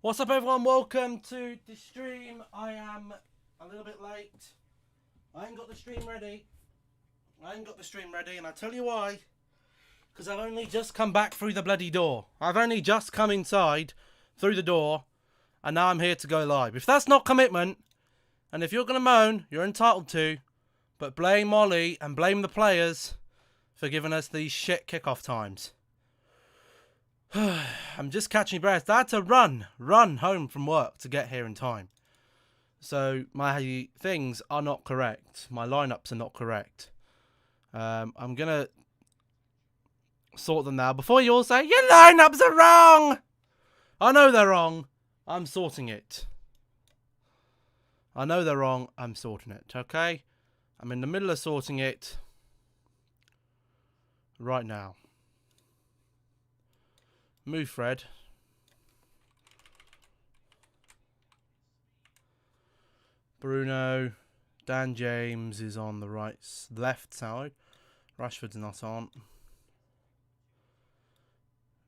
What's up, everyone? Welcome to the stream. I am a little bit late. I ain't got the stream ready. And I tell you why. Because I've only just come back through the bloody door. I've only just come inside through the door, and now I'm here to go live. If that's not commitment, and if you're going to moan, you're entitled to, but blame Molly and blame the players for giving us these shit kickoff times. I'm just catching breath. I had to run home from work to get here in time. So my things are not correct. My lineups are not correct. I'm going to sort them now. Before you all say, your lineups are wrong! I know they're wrong. I'm sorting it. I know they're wrong. I'm sorting it, okay? I'm in the middle of sorting it right now. Move Fred. Bruno. Dan James is on the left side. Rashford's not on.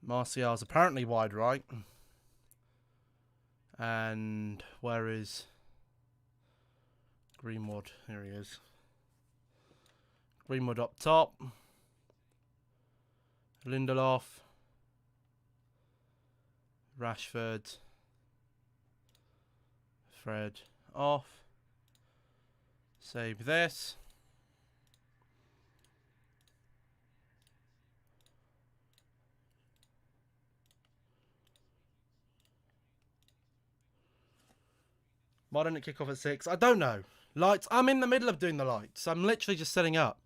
Martial's apparently wide right. And where is Greenwood? Here he is. Greenwood up top. Lindelof. Rashford. Fred off. Save this. Why don't it kick off at 6? I don't know. Lights. I'm in the middle of doing the lights. I'm literally just setting up.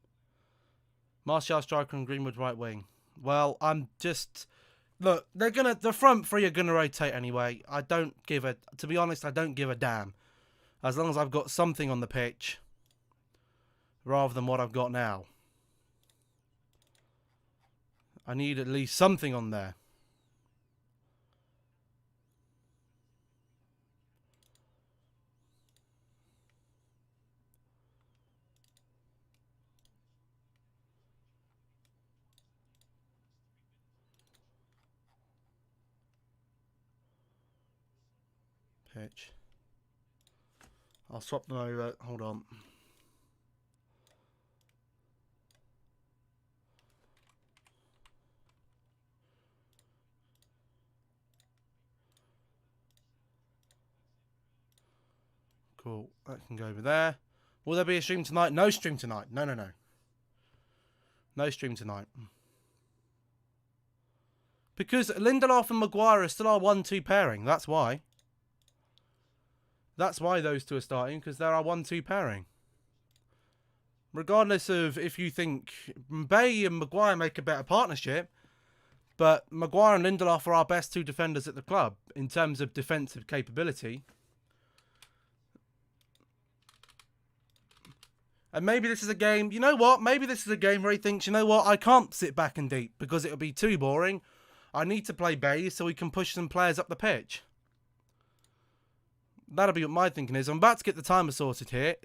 Martial striker and Greenwood right wing. Well, I'm just... Look, the front three are gonna rotate anyway. To be honest, I don't give a damn. As long as I've got something on the pitch. Rather than what I've got now. I need at least something on there. Pitch. I'll swap them over. Hold on. Cool. That can go over there. Will there be a stream tonight? No stream tonight. No. No stream tonight. Because Lindelof and Maguire are still our 1-2 pairing. That's why. That's why those two are starting, because they're our 1-2 pairing. Regardless of if you think Bay and Maguire make a better partnership, but Maguire and Lindelof are our best two defenders at the club in terms of defensive capability. And maybe this is a game, you know what? Maybe this is a game where he thinks, you know what? I can't sit back and deep because it'll be too boring. I need to play Bay so we can push some players up the pitch. That'll be what my thinking is. I'm about to get the timer sorted here.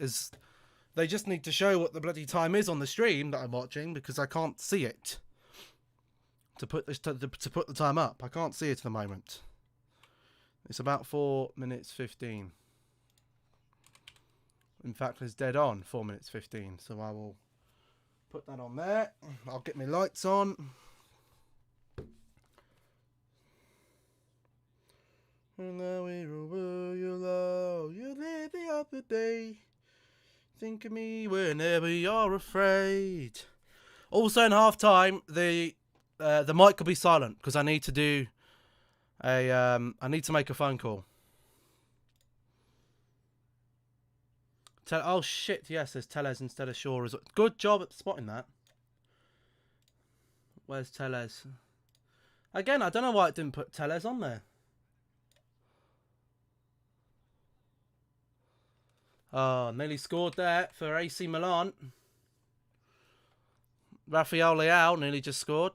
They just need to show what the bloody time is on the stream that I'm watching because I can't see it. To put the time up. I can't see it at the moment. It's about 4 minutes 15. In fact, it's dead on 4 minutes 15. So I will put that on there. I'll get my lights on. And now you live the other day. Think of me whenever you're afraid. Also in half time, the mic could be silent because I need to do I need to make a phone call. Oh shit! Yes, there's Tellez instead of Shaw as well. Good job at spotting that. Where's Tellez? Again, I don't know why it didn't put Tellez on there. Oh, nearly scored there for AC Milan. Rafael Leao nearly just scored.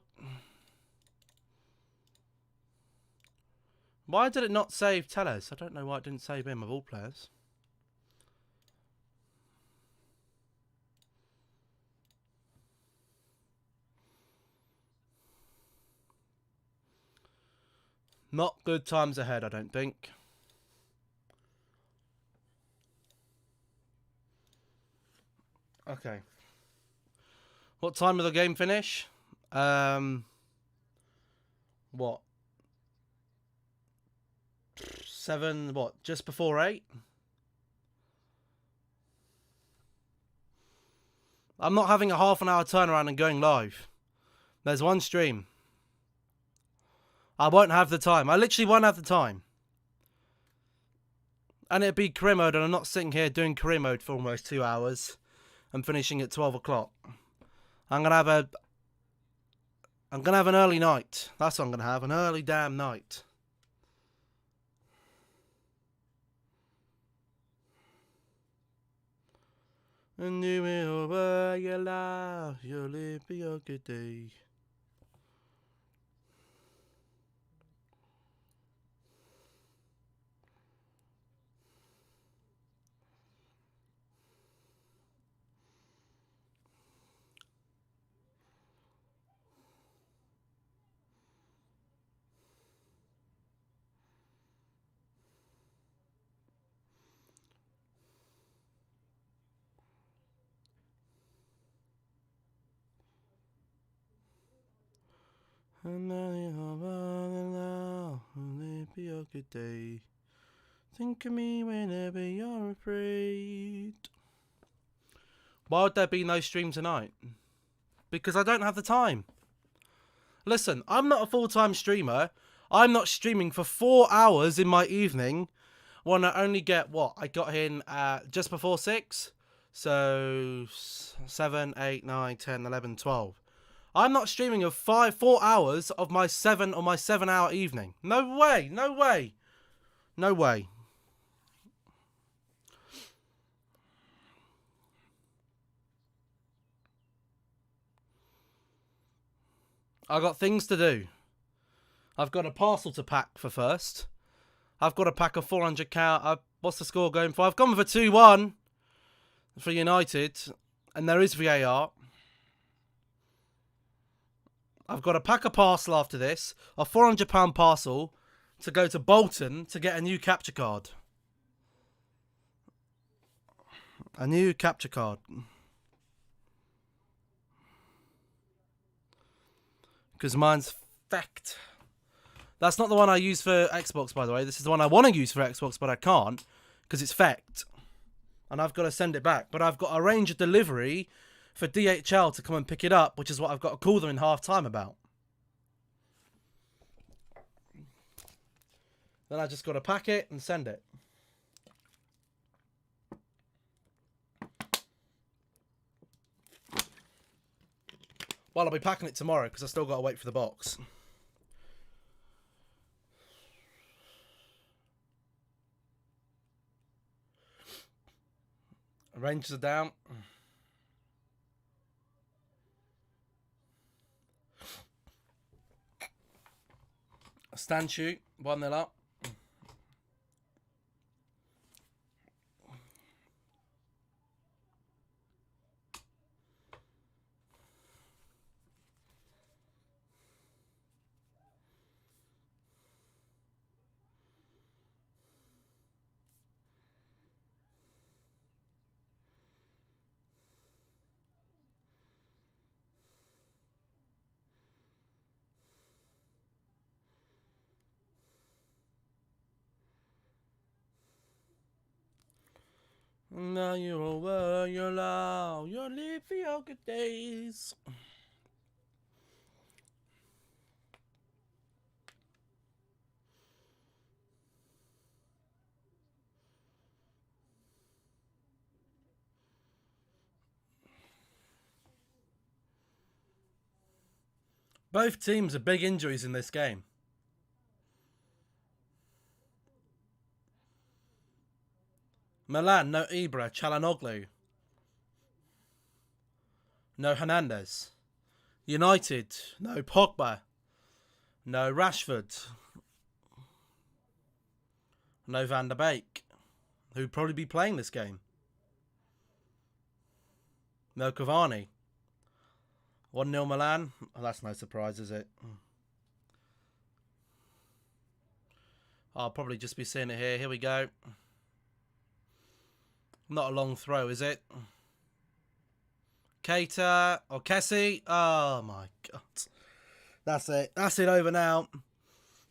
Why did it not save Tellez? I don't know why it didn't save him of all players. Not good times ahead, I don't think. Okay. What time will the game finish? What? 7, what? Just before 8? I'm not having a half an hour turnaround and going live. There's one stream. I won't have the time. I literally won't have the time. And it'd be career mode, and I'm not sitting here doing career mode for almost 2 hours. I'm finishing at 12 o'clock. I'm gonna have an early night. That's what I'm gonna have. An early damn night. And you will wear your life, you'll live for your good day. And now you'll live for your good day. Think of me whenever you're afraid. Why would there be no stream tonight? Because I don't have the time. Listen, I'm not a full-time streamer. I'm not streaming for 4 hours in my evening when I only get, what? I got in just before 6. So 7, 8, 9, 10, 11, 12. I'm not streaming of 4 hours of my 7-hour evening. No way, no way, no way. I got things to do. I've got a parcel to pack for first. I've got to pack a 400 count. What's the score going for? I've gone for 2-1 for United, and there is VAR. I've got to pack a parcel after this, a £400 parcel, to go to Bolton to get a new capture card. A new capture card. Because mine's fecked. That's not the one I use for Xbox, by the way. This is the one I want to use for Xbox, but I can't because it's fecked. And I've got to send it back. But I've got to arrange a delivery for DHL to come and pick it up, which is what I've got to call them in half time about. Then I just got to pack it and send it. Well, I'll be packing it tomorrow because I still got to wait for the box. Rangers are down. Stand shoot. 1-0 up. Now you're over your love. You'll live for your good days. Both teams are big injuries in this game. Milan, no Ibra, Çalhanoğlu. No Hernandez. United, no Pogba. No Rashford. No Van der Beek, who'd probably be playing this game. No Cavani. 1-0 Milan. Oh, that's no surprise, is it? I'll probably just be seeing it here. Here we go. Not a long throw, is it? Keita or Kessie. Oh, my God. That's it. That's it over now.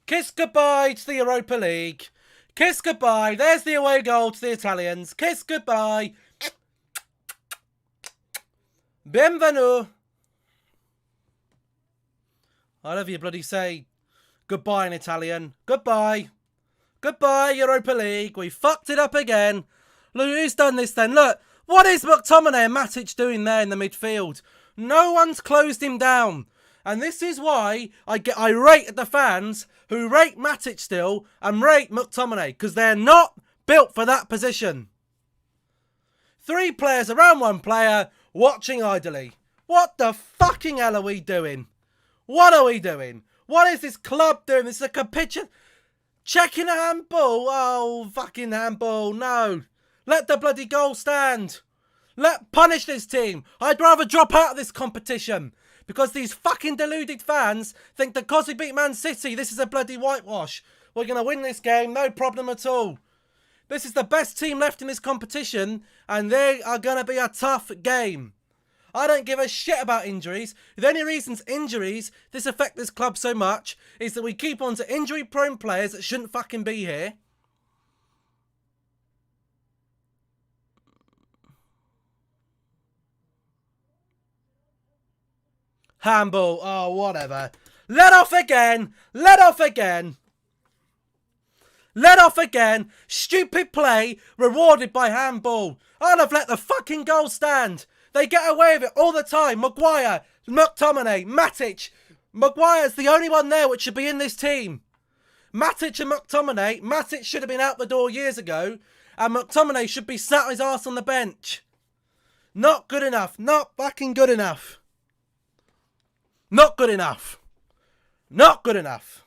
Kiss goodbye to the Europa League. Kiss goodbye. There's the away goal to the Italians. Kiss goodbye. Bienvenue. I love you bloody say goodbye in Italian. Goodbye. Goodbye, Europa League. We fucked it up again. Look, who's done this then? Look, what is McTominay and Matic doing there in the midfield? No one's closed him down. And this is why I get irate at the fans who rate Matic still and rate McTominay, because they're not built for that position. 3 players around 1 player, watching idly. What the fucking hell are we doing? What are we doing? What is this club doing? This is a capitulation. Checking a handball. Oh, fucking handball. No. Let the bloody goal stand. Punish this team. I'd rather drop out of this competition. Because these fucking deluded fans think that because we beat Man City, this is a bloody whitewash. We're going to win this game, no problem at all. This is the best team left in this competition, and they are going to be a tough game. I don't give a shit about injuries. The only reasons injuries affect this club so much is that we keep on to injury-prone players that shouldn't fucking be here. Handball. Oh, whatever. Let off again. Let off again. Let off again. Stupid play rewarded by handball. I'd have let the fucking goal stand. They get away with it all the time. Maguire, McTominay, Matic. Maguire's the only one there which should be in this team. Matic and McTominay. Matic should have been out the door years ago. And McTominay should be sat his arse on the bench. Not good enough. Not fucking good enough. Not good enough. Not good enough.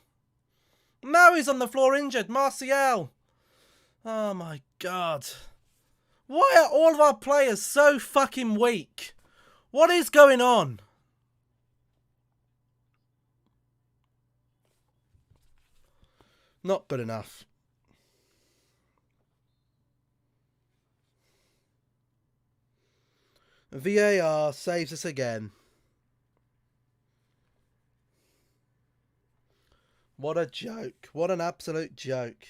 Now he's on the floor injured. Martial. Oh my God. Why are all of our players so fucking weak? What is going on? Not good enough. VAR saves us again. What a joke. What an absolute joke.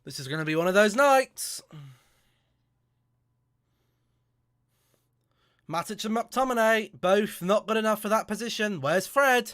This is going to be one of those nights. Matic and McTominay, both not good enough for that position. Where's Fred?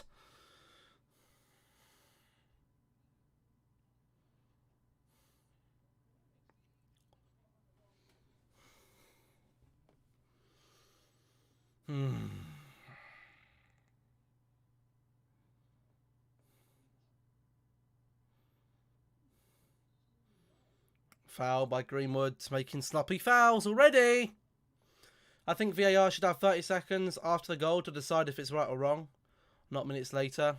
Foul by Greenwood, making sloppy fouls already. I think VAR should have 30 seconds after the goal to decide if it's right or wrong, not minutes later.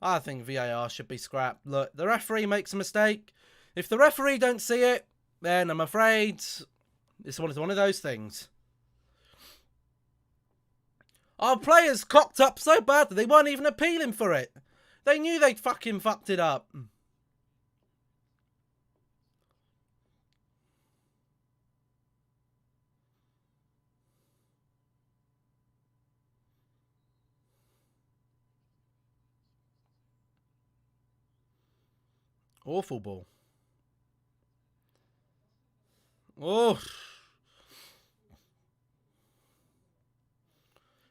I think VAR should be scrapped. Look, the referee makes a mistake. If the referee don't see it, then I'm afraid it's one of those things. Our players cocked up so bad that they weren't even appealing for it. They knew they'd fucking fucked it up. Awful ball. Oh.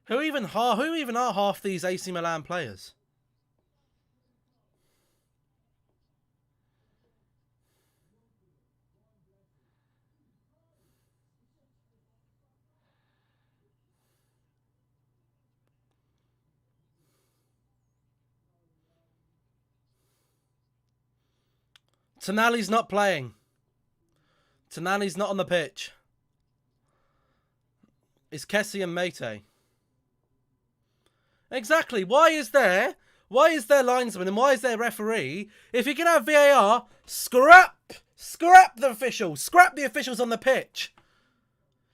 Who even are half these AC Milan players? Tonali's not playing. Tonali's not on the pitch. is Kessie and Mate. Exactly. Why is there linesman and why is there referee? If you can have VAR, scrap the officials. Scrap the officials on the pitch.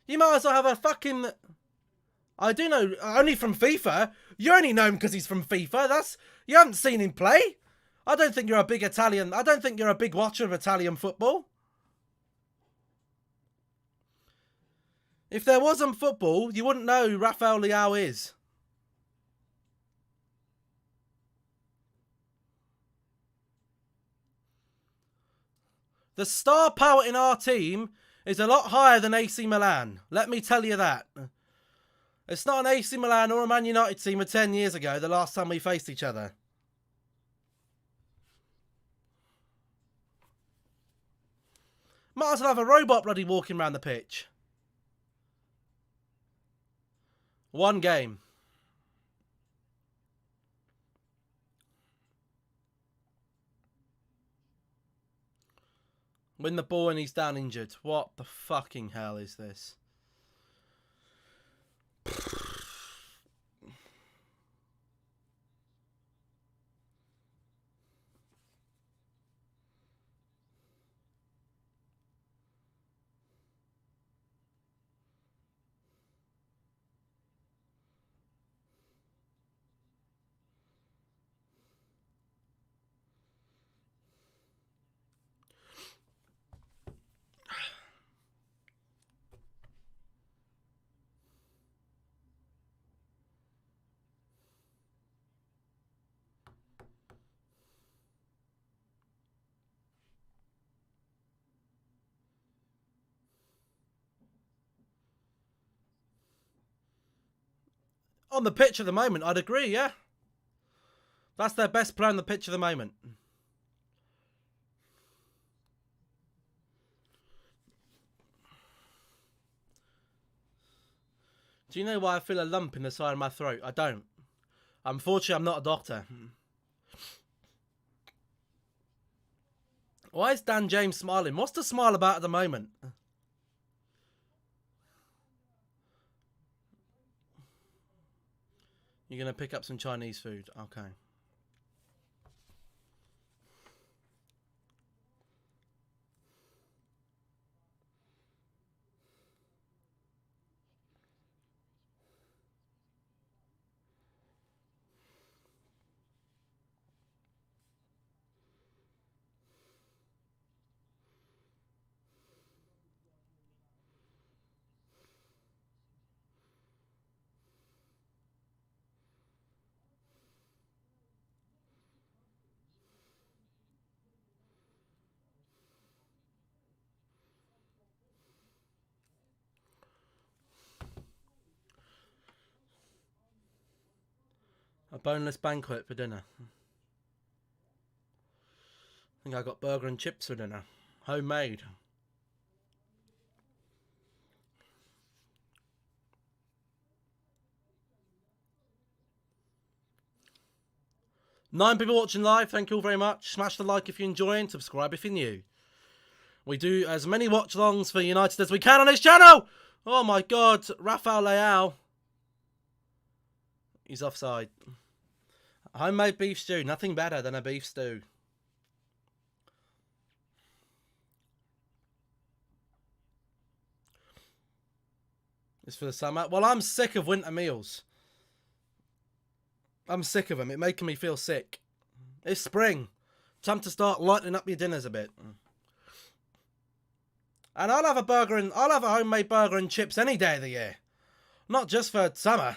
You might as well have a fucking... I do know, only from FIFA. You only know him because he's from FIFA. You haven't seen him play. I don't think you're a big watcher of Italian football. If there wasn't football, you wouldn't know who Rafael Leao is. The star power in our team is a lot higher than AC Milan. Let me tell you that. It's not an AC Milan or a Man United team of 10 years ago, the last time we faced each other. Might as well have a robot bloody walking around the pitch. One game. Win the ball and he's down injured. What the fucking hell is this? On the pitch at the moment, I'd agree, yeah. That's their best player on the pitch at the moment. Do you know why I feel a lump in the side of my throat? I don't. Unfortunately, I'm not a doctor. Why is Dan James smiling? What's the smile about at the moment? You're going to pick up some Chinese food. Okay. A boneless banquet for dinner. I think I got burger and chips for dinner. Homemade. Nine people watching live. Thank you all very much. Smash the like if you're enjoying. Subscribe if you're new. We do as many watch-alongs for United as we can on this channel. Oh my God. Rafael Leao. He's offside. Homemade beef stew. Nothing better than a beef stew. It's for the summer. Well, I'm sick of winter meals. I'm sick of them. It's making me feel sick. It's spring. Time to start lightening up your dinners a bit. And I'll have a homemade burger and chips any day of the year. Not just for summer.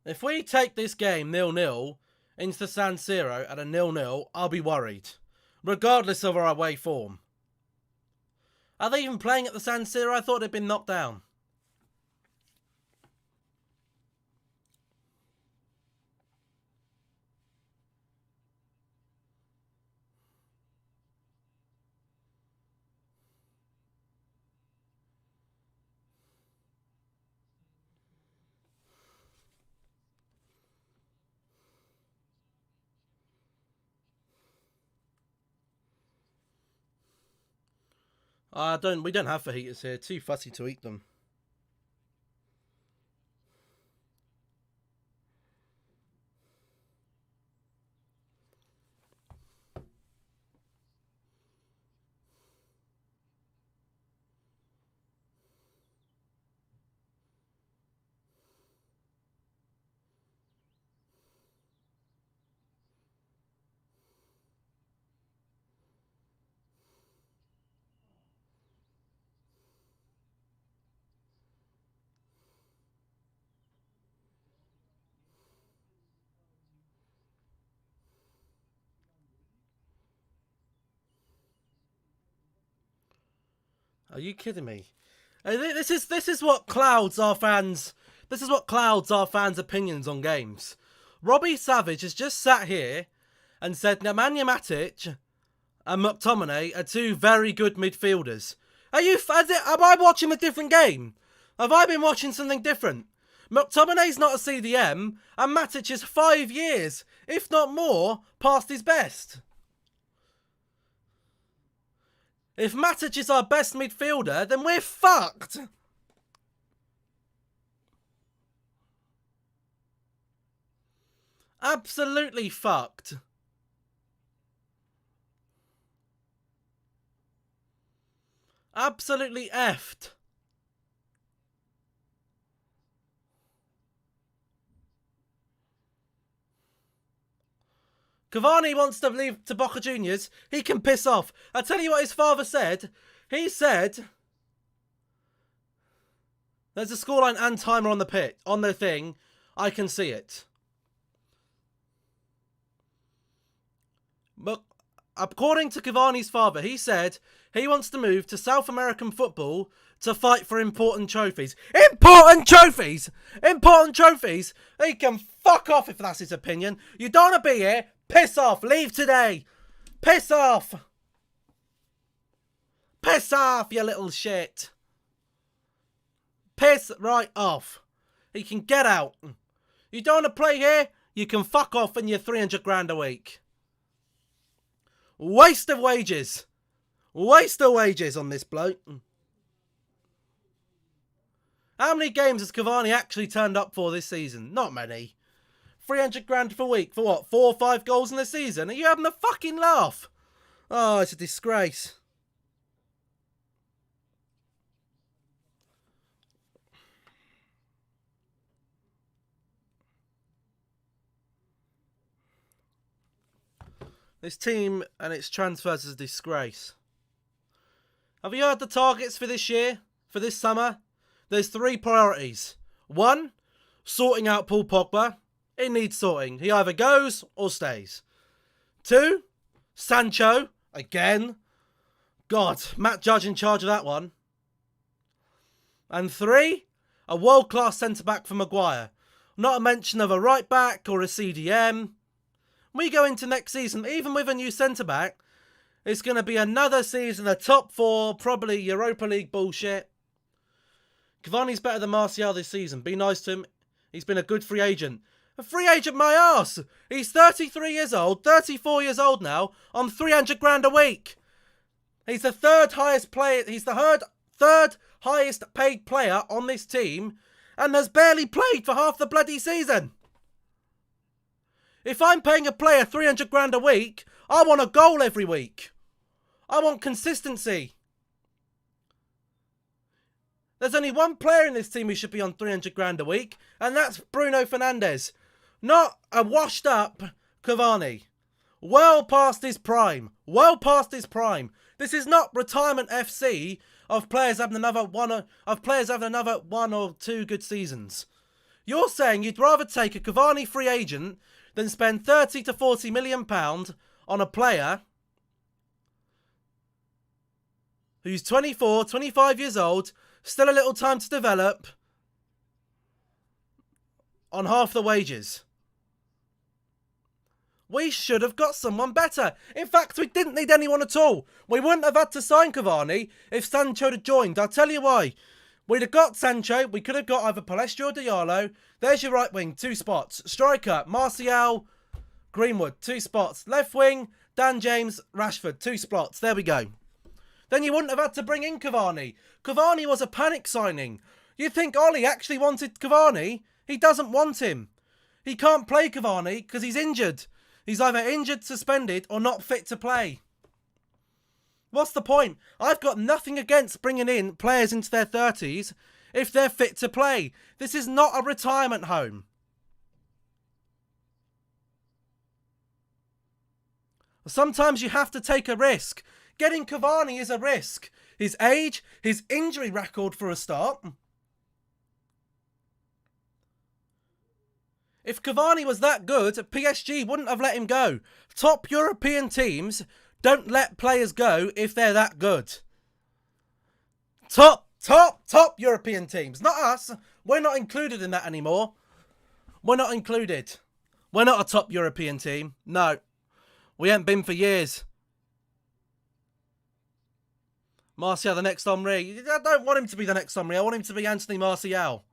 If we take this game 0-0 into the San Siro at a 0-0, I'll be worried. Regardless of our away form. Are they even playing at the San Siro? I thought they'd been knocked down. We don't have fajitas here. Too fussy to eat them. Are you kidding me? This is what clouds our fans. This is what clouds our fans' opinions on games. Robbie Savage has just sat here and said Nemanja Matic and McTominay are two very good midfielders. Am I watching a different game? Have I been watching something different? McTominay's not a CDM, and Matic is 5 years, if not more, past his best. If Matic is our best midfielder, then we're fucked. Absolutely fucked. Absolutely effed. Cavani wants to leave to Boca Juniors. He can piss off. I'll tell you what his father said. He said, there's a scoreline and timer on the thing. I can see it. But according to Cavani's father, he said he wants to move to South American football to fight for important trophies. Important trophies! Important trophies! He can fuck off if that's his opinion. You don't want to be here. Piss off. Leave today. Piss off. Piss off, you little shit. Piss right off. He can get out. You don't want to play here? You can fuck off and you're 300 grand a week. Waste of wages. Waste of wages on this bloke. How many games has Cavani actually turned up for this season? Not many. 300 grand per week for what? 4 or 5 goals in the season? Are you having a fucking laugh? Oh, it's a disgrace. This team and its transfers is a disgrace. Have you heard the targets for this year? For this summer? There's 3 priorities. 1, sorting out Paul Pogba. It needs sorting. He either goes or stays. 2, Sancho. Again. God, Matt Judge in charge of that one. And 3, a world-class centre-back for Maguire. Not a mention of a right-back or a CDM. We go into next season, even with a new centre-back, it's going to be another season of top 4, probably Europa League bullshit. Cavani's better than Martial this season. Be nice to him. He's been a good free agent. A free agent, my arse! He's 33 years old, 34 years old now, on 300 grand a week. He's the third highest player. He's the third highest paid player on this team, and has barely played for half the bloody season. If I'm paying a player 300 grand a week, I want a goal every week. I want consistency. There's only one player in this team who should be on 300 grand a week, and that's Bruno Fernandes. Not a washed up Cavani. Well past his prime. Well past his prime. This is not retirement FC of players having another one or 2 good seasons. You're saying you'd rather take a Cavani free agent than spend 30 to 40 million pound on a player who's 24, 25 years old, still a little time to develop, on half the wages. We should have got someone better. In fact, we didn't need anyone at all. We wouldn't have had to sign Cavani if Sancho had joined. I'll tell you why. We'd have got Sancho. We could have got either Palestro or Diallo. There's your right wing, 2 spots. Striker, Martial, Greenwood, 2 spots. Left wing, Dan James, Rashford, 2 spots. There we go. Then you wouldn't have had to bring in Cavani. Cavani was a panic signing. You think Ollie actually wanted Cavani? He doesn't want him. He can't play Cavani because he's injured. He's either injured, suspended, or not fit to play. What's the point? I've got nothing against bringing in players into their 30s if they're fit to play. This is not a retirement home. Sometimes you have to take a risk. Getting Cavani is a risk. His age, his injury record for a start. If Cavani was that good, PSG wouldn't have let him go. Top European teams don't let players go if they're that good. Top European teams. Not us. We're not included in that anymore. We're not included. We're not a top European team. No. We haven't been for years. Martial, the next Henry. I don't want him to be the next Henry. I want him to be Anthony Martial.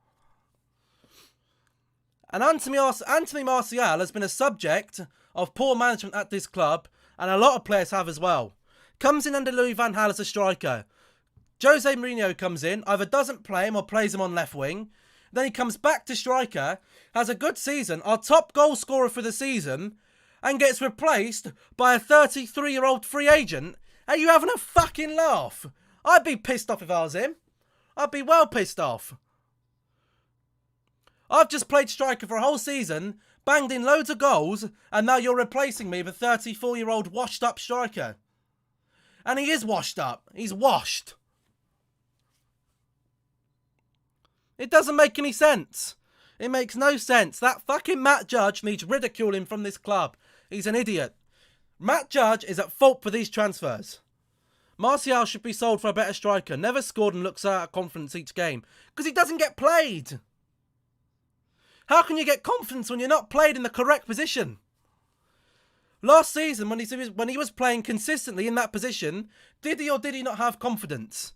And Anthony Martial has been a subject of poor management at this club, and a lot of players have as well. Comes in under Louis van Gaal as a striker. Jose Mourinho comes in, either doesn't play him or plays him on left wing. Then he comes back to striker, has a good season, our top goal scorer for the season, and gets replaced by a 33-year-old free agent. Are you having a fucking laugh? I'd be pissed off if I was him. I'd be well pissed off. I've just played striker for a whole season, banged in loads of goals, and now you're replacing me with a 34-year-old washed-up striker. And he is washed up. He's washed. It doesn't make any sense. It makes no sense. That fucking Matt Judge needs ridiculing from this club. He's an idiot. Matt Judge is at fault for these transfers. Martial should be sold for a better striker. Never scored and looks out of confidence each game. Because he doesn't get played. How can you get confidence when you're not played in the correct position? Last season, when he was playing consistently in that position, did he or did he not have confidence?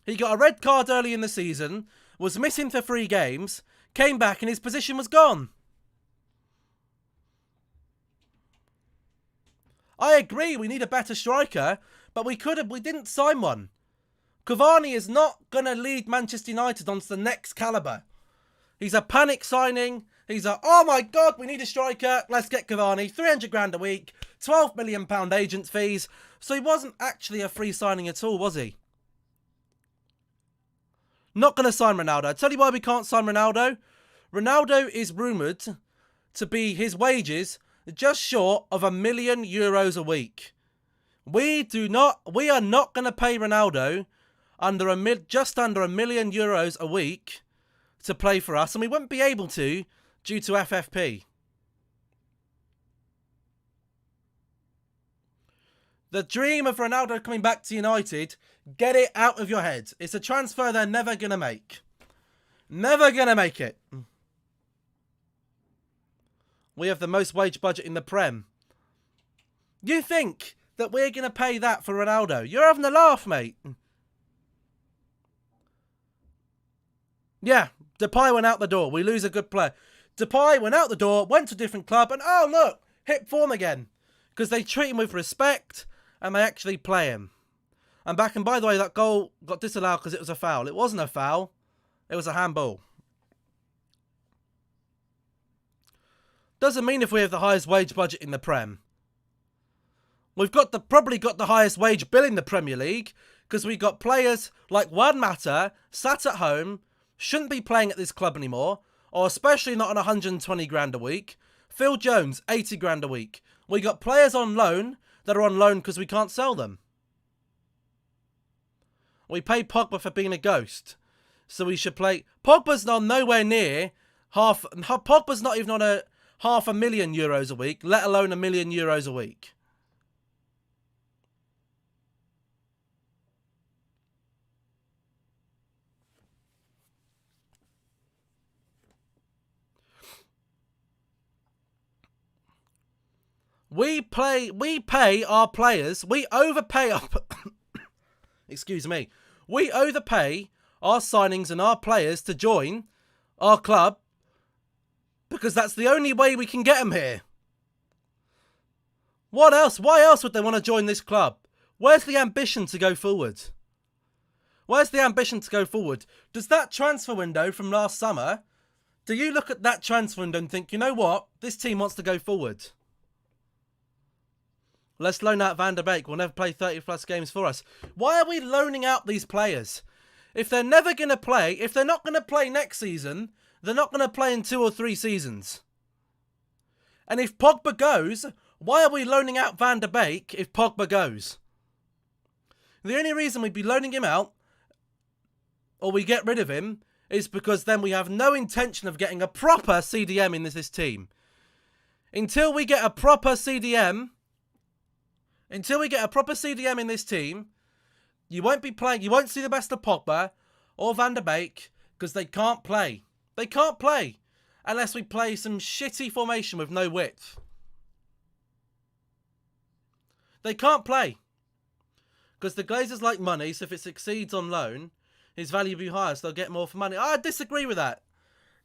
He got a red card early in the season, was missing for 3 games, came back and his position was gone. I agree we need a better striker, but we didn't sign one. Cavani is not going to lead Manchester United onto the next calibre. He's a panic signing. He's a, oh my God, we need a striker. Let's get Cavani. 300 grand a week. £12 million agent fees. So he wasn't actually a free signing at all, was he? Not going to sign Ronaldo. I'll tell you why we can't sign Ronaldo. Ronaldo is rumoured to be his wages just short of €1 million a week. We are not going to pay Ronaldo just under €1 million a week to play for us, and we wouldn't be able to due to FFP. The dream of Ronaldo coming back to United, get it out of your head. It's a transfer they're never going to make. Never going to make it. We have the most wage budget in the Prem. You think that we're going to pay that for Ronaldo? You're having a laugh, mate. Yeah, Depay went out the door. We lose a good player. Depay went out the door, went to a different club, and oh, look, hit form again. Because they treat him with respect, and they actually play him. And by the way, that goal got disallowed because it was a foul. It wasn't a foul. It was a handball. Doesn't mean if we have the highest wage budget in the Prem. We've probably got the highest wage bill in the Premier League because we've got players like Juan Mata sat at home, shouldn't be playing at this club anymore, or especially not on 120 grand a week. Phil Jones, 80 grand a week. We got players on loan that are on loan because we can't sell them. We pay Pogba for being a ghost. So we should play. Pogba's not nowhere near half. Pogba's not even on a €500,000 a week, let alone €1 million a week. We pay our players. We overpay our. Excuse me. We overpay our signings and our players to join our club because that's the only way we can get them here. What else? Why else would they want to join this club? Where's the ambition to go forward? Where's the ambition to go forward? Does that transfer window from last summer, do you look at that transfer window and think, you know what? This team wants to go forward. Let's loan out Van der Beek. We'll never play 30 plus games for us. Why are we loaning out these players? If they're never going to play, if they're not going to play next season, they're not going to play in 2 or 3 seasons. And if Pogba goes, why are we loaning out Van der Beek if Pogba goes? The only reason we'd be loaning him out, or we get rid of him, is because then we have no intention of getting a proper CDM in this team. Until we get a proper CDM in this team, you won't be playing, you won't see the best of Pogba or Van der Beek because they can't play. They can't play unless we play some shitty formation with no width. They can't play because the Glazers like money, so if it succeeds on loan, his value will be higher, so they'll get more for money. I disagree with that.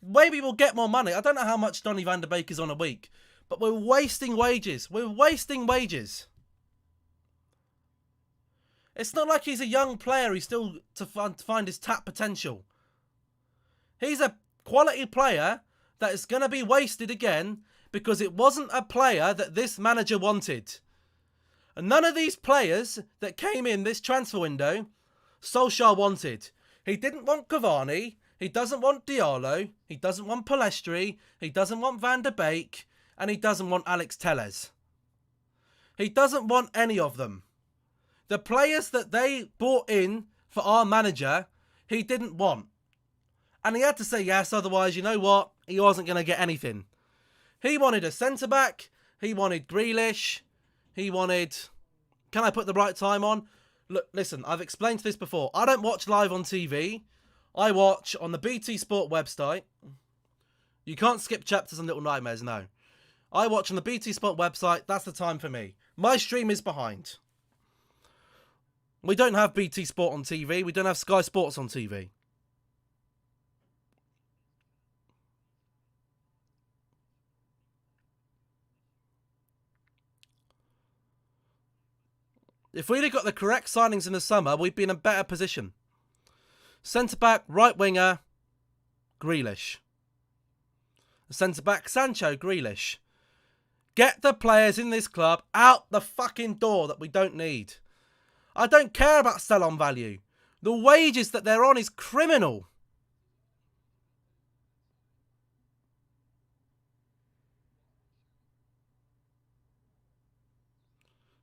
Maybe we'll get more money. I don't know how much Donny van der Beek is on a week, but we're wasting wages. We're wasting wages. It's not like he's a young player. He's still to find his tap potential. He's a quality player that is going to be wasted again because it wasn't a player that this manager wanted. And none of these players that came in this transfer window, Solskjaer wanted. He didn't want Cavani. He doesn't want Diallo. He doesn't want Pellistri. He doesn't want Van der Beek. And he doesn't want Alex Telles. He doesn't want any of them. The players that they brought in for our manager, he didn't want. And he had to say yes, otherwise, you know what? He wasn't going to get anything. He wanted a centre-back. He wanted Grealish. He wanted... Can I put the right time on? Look, listen, I've explained this before. I don't watch live on TV. I watch on the BT Sport website. You can't skip chapters on Little Nightmares, no. I watch on the BT Sport website. That's the time for me. My stream is behind. We don't have BT Sport on TV. We don't have Sky Sports on TV. If we'd have got the correct signings in the summer, we'd be in a better position. Centre-back, right winger, Grealish. Centre-back, Sancho, Grealish. Get the players in this club out the fucking door that we don't need. I don't care about sell-on value. The wages that they're on is criminal.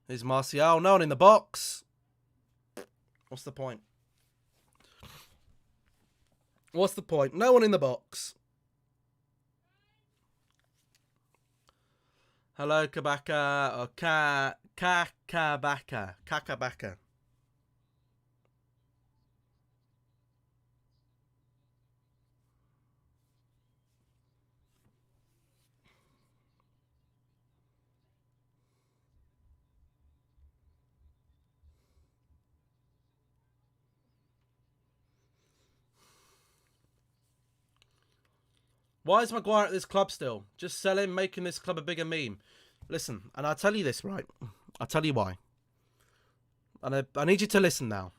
Here's Martial. No one in the box. What's the point? What's the point? No one in the box. Hello, Kabaka. Or Kakabaka. Kakabaka. Why is Maguire at this club still? Just sell him, making this club a bigger meme. Listen, and I'll tell you this, right? I'll tell you why. And I need you to listen now.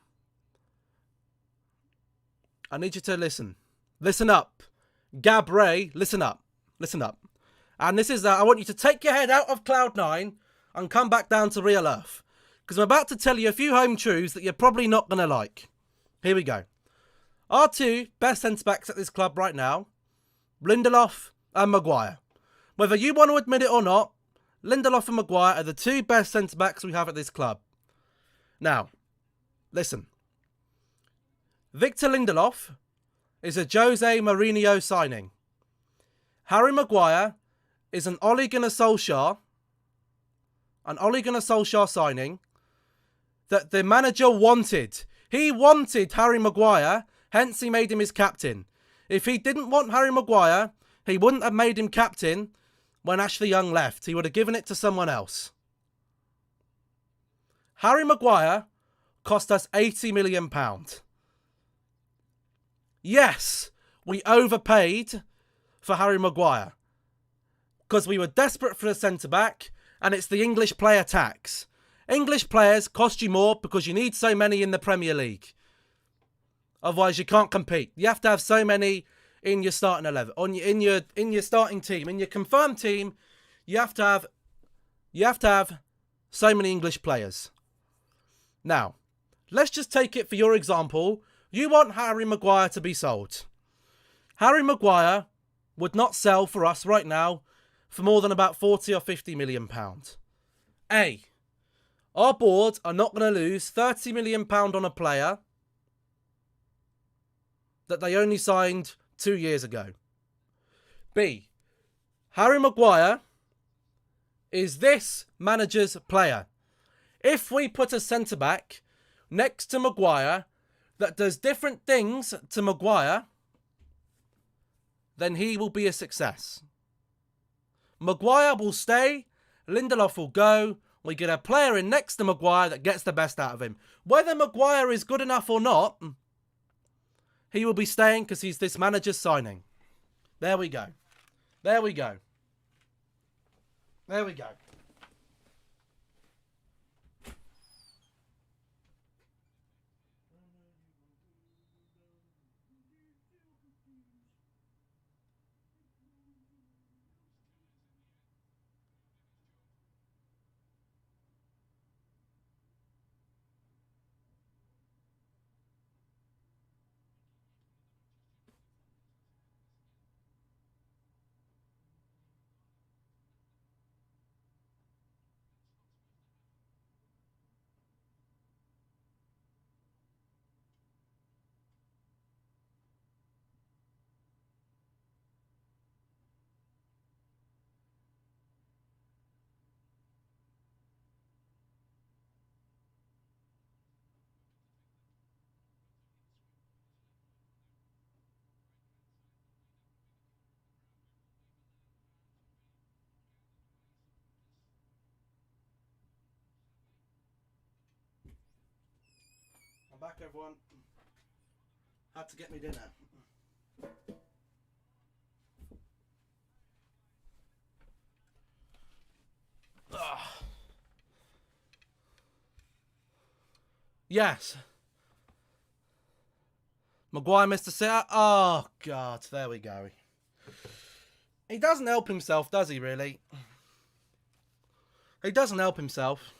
I need you to listen. Listen up. Gabriel, listen up. Listen up. And this is I want you to take your head out of Cloud9 and come back down to real earth. Because I'm about to tell you a few home truths that you're probably not going to like. Here we go. Our two best centre-backs at this club right now, Lindelof and Maguire. Whether you want to admit it or not, Lindelof and Maguire are the two best centre-backs we have at this club. Now, listen. Victor Lindelof is a Jose Mourinho signing. Harry Maguire is an Ole Gunnar Solskjaer signing that the manager wanted. He wanted Harry Maguire, hence he made him his captain. If he didn't want Harry Maguire, he wouldn't have made him captain when Ashley Young left. He would have given it to someone else. Harry Maguire cost us £80 million. Yes, we overpaid for Harry Maguire because we were desperate for a centre-back and it's the English player tax. English players cost you more because you need so many in the Premier League. Otherwise, you can't compete. You have to have so many in your starting 11, in your starting team, in your confirmed team. You have to have so many English players. Now, let's just take it for your example. You want Harry Maguire to be sold. Harry Maguire would not sell for us right now for more than about 40 or 50 million pounds. Our board are not going to lose 30 million pound on a player that they only signed 2 years ago. B, Harry Maguire is this manager's player. If we put a centre-back next to Maguire that does different things to Maguire, then he will be a success. Maguire will stay, Lindelof will go, we get a player in next to Maguire that gets the best out of him. Whether Maguire is good enough or not, he will be staying because he's this manager's signing. There we go. There we go. There we go. I'm back, everyone. Had to get me dinner. Ugh. Yes. Maguire missed a sitter. Oh, God. There we go. He doesn't help himself, does he, really? He doesn't help himself.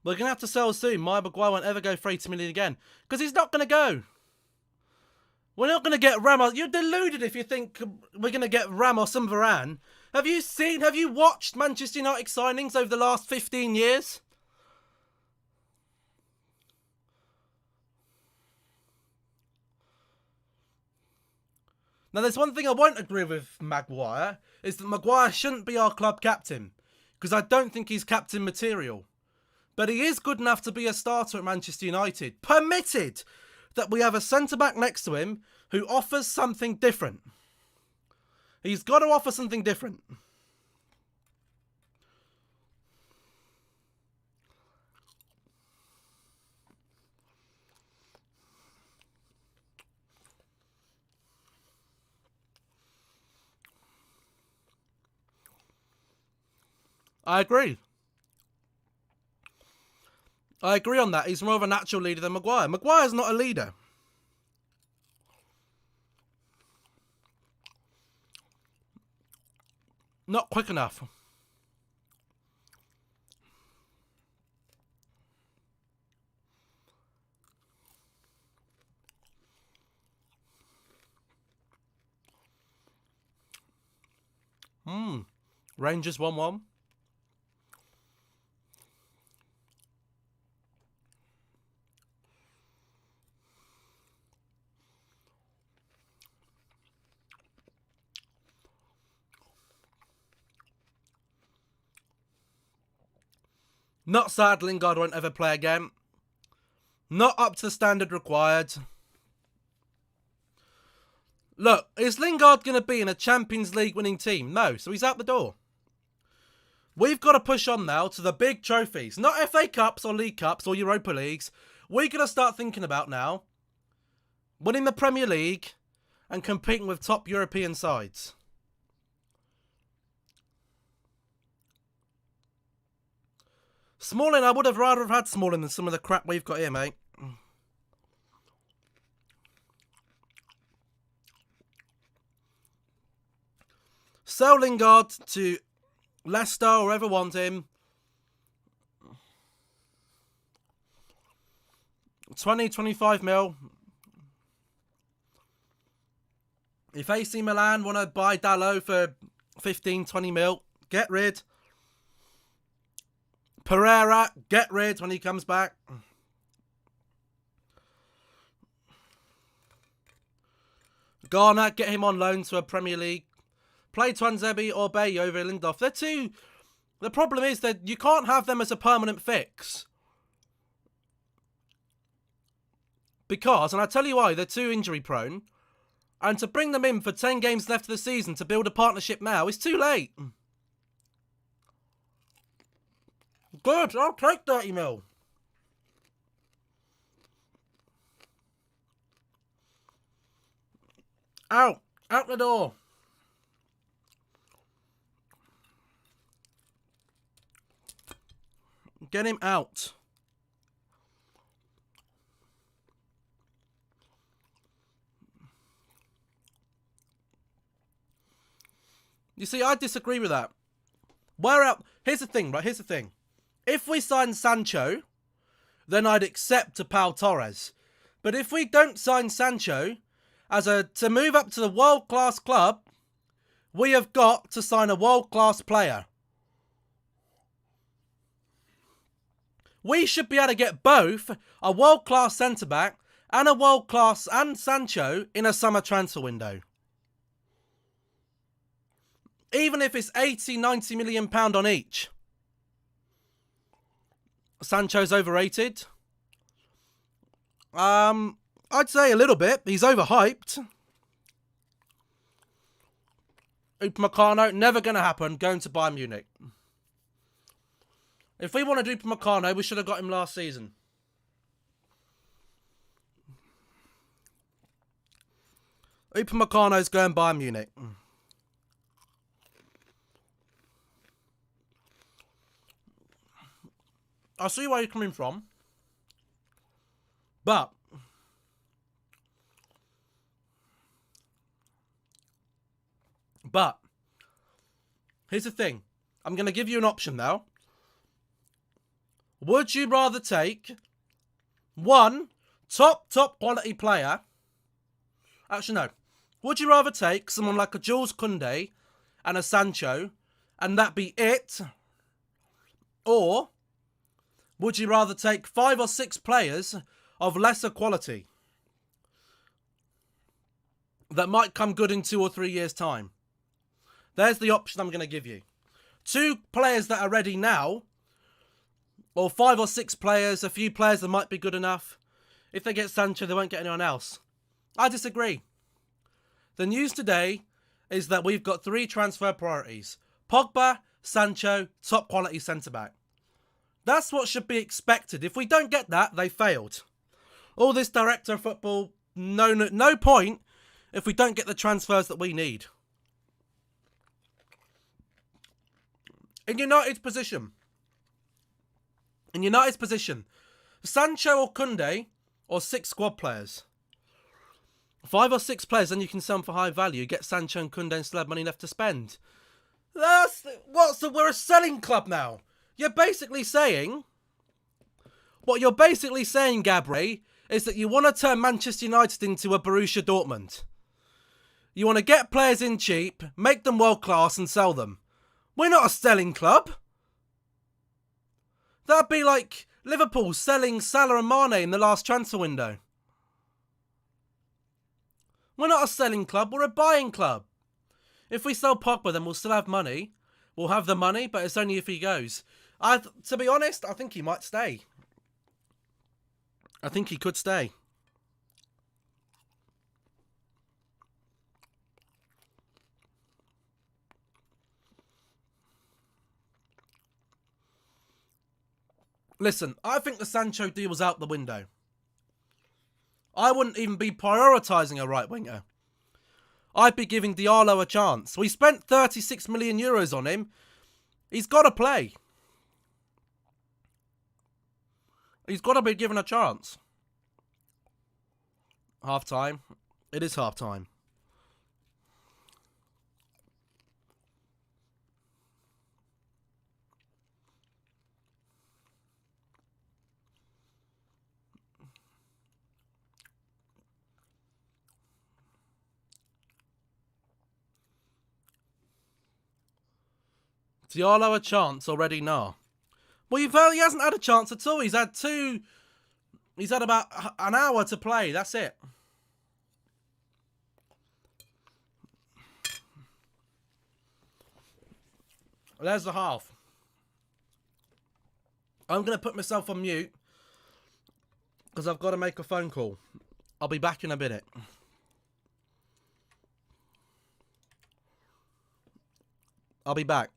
We're going to have to sell soon. Maguire won't ever go for 80 million again. Because he's not going to go. We're not going to get Ramos. You're deluded if you think we're going to get Ramos and Varane. Have you watched Manchester United signings over the last 15 years? Now, there's one thing I won't agree with Maguire, is that Maguire shouldn't be our club captain. Because I don't think he's captain material. But he is good enough to be a starter at Manchester United, permitted that we have a centre-back next to him who offers something different. He's got to offer something different. I agree. I agree on that. He's more of a natural leader than Maguire. Maguire's not a leader. Not quick enough. Rangers 1-1. Not sad Lingard won't ever play again. Not up to the standard required. Look, is Lingard going to be in a Champions League winning team? No, so he's out the door. We've got to push on now to the big trophies. Not FA Cups or League Cups or Europa Leagues. We're going to start thinking about now winning the Premier League and competing with top European sides. Smalling, I would have rather have had Smalling than some of the crap we've got here, mate. Sell Lingard to Leicester or whoever wants him. 20-25 mil. If AC Milan want to buy Dalot for 15-20 mil, get rid. Pereira, get rid when he comes back. Garner, get him on loan to a Premier League. Play Twanzebe or Bay over Lindelof. They're two. The problem is that you can't have them as a permanent fix. Because, and I tell you why, they're too injury prone. And to bring them in for 10 games left of the season to build a partnership now is too late. Good, I'll take 30 mil. Out the door. Get him out. You see, I disagree with that. Here's the thing, right? Here's the thing. If we sign Sancho, then I'd accept a Pau Torres. But if we don't sign Sancho, to move up to the world-class club, we have got to sign a world-class player. We should be able to get both a world-class centre-back and a world-class and Sancho in a summer transfer window. Even if it's 80-90 million pound on each. Sancho's overrated. I'd say a little bit. He's overhyped. Upamecano, never going to happen. Going to Bayern Munich. If we wanted Upamecano, we should have got him last season. Upamecano's going Bayern Munich. I see where you're coming from. But here's the thing. I'm going to give you an option now. Would you rather take one top quality player? Actually, no. Would you rather take someone like a Jules Koundé and a Sancho and that be it? Or would you rather take 5 or 6 players of lesser quality that might come good in 2 or 3 years' time? There's the option I'm going to give you. 2 players that are ready now, or 5 or 6 players, a few players that might be good enough. If they get Sancho, they won't get anyone else. I disagree. The news today is that we've got 3 transfer priorities. Pogba, Sancho, top quality centre-back. That's what should be expected. If we don't get that, they failed. All this director of football, no point if we don't get the transfers that we need. In United's position, Sancho or Koundé or 6 squad players. 5 or 6 players, then you can sell them for high value. Get Sancho and Koundé and still have money left to spend. We're a selling club now. You're basically saying, Gabriel, is that you want to turn Manchester United into a Borussia Dortmund. You want to get players in cheap, make them world class and sell them. We're not a selling club. That'd be like Liverpool selling Salah and Mane in the last transfer window. We're not a selling club, we're a buying club. If we sell Pogba, then we'll still have money. We'll have the money, but it's only if he goes. To be honest, I think he might stay. I think he could stay. Listen, I think the Sancho deal was out the window. I wouldn't even be prioritising a right winger. I'd be giving Diallo a chance. We spent 36 million euros on him. He's got to play. He's got to be given a chance. Half time. It is half time. Diallo a chance already? No. Well, he hasn't had a chance at all. He's had two. He's had about an hour to play. That's it. There's the half. I'm going to put myself on mute because I've got to make a phone call. I'll be back in a minute. I'll be back.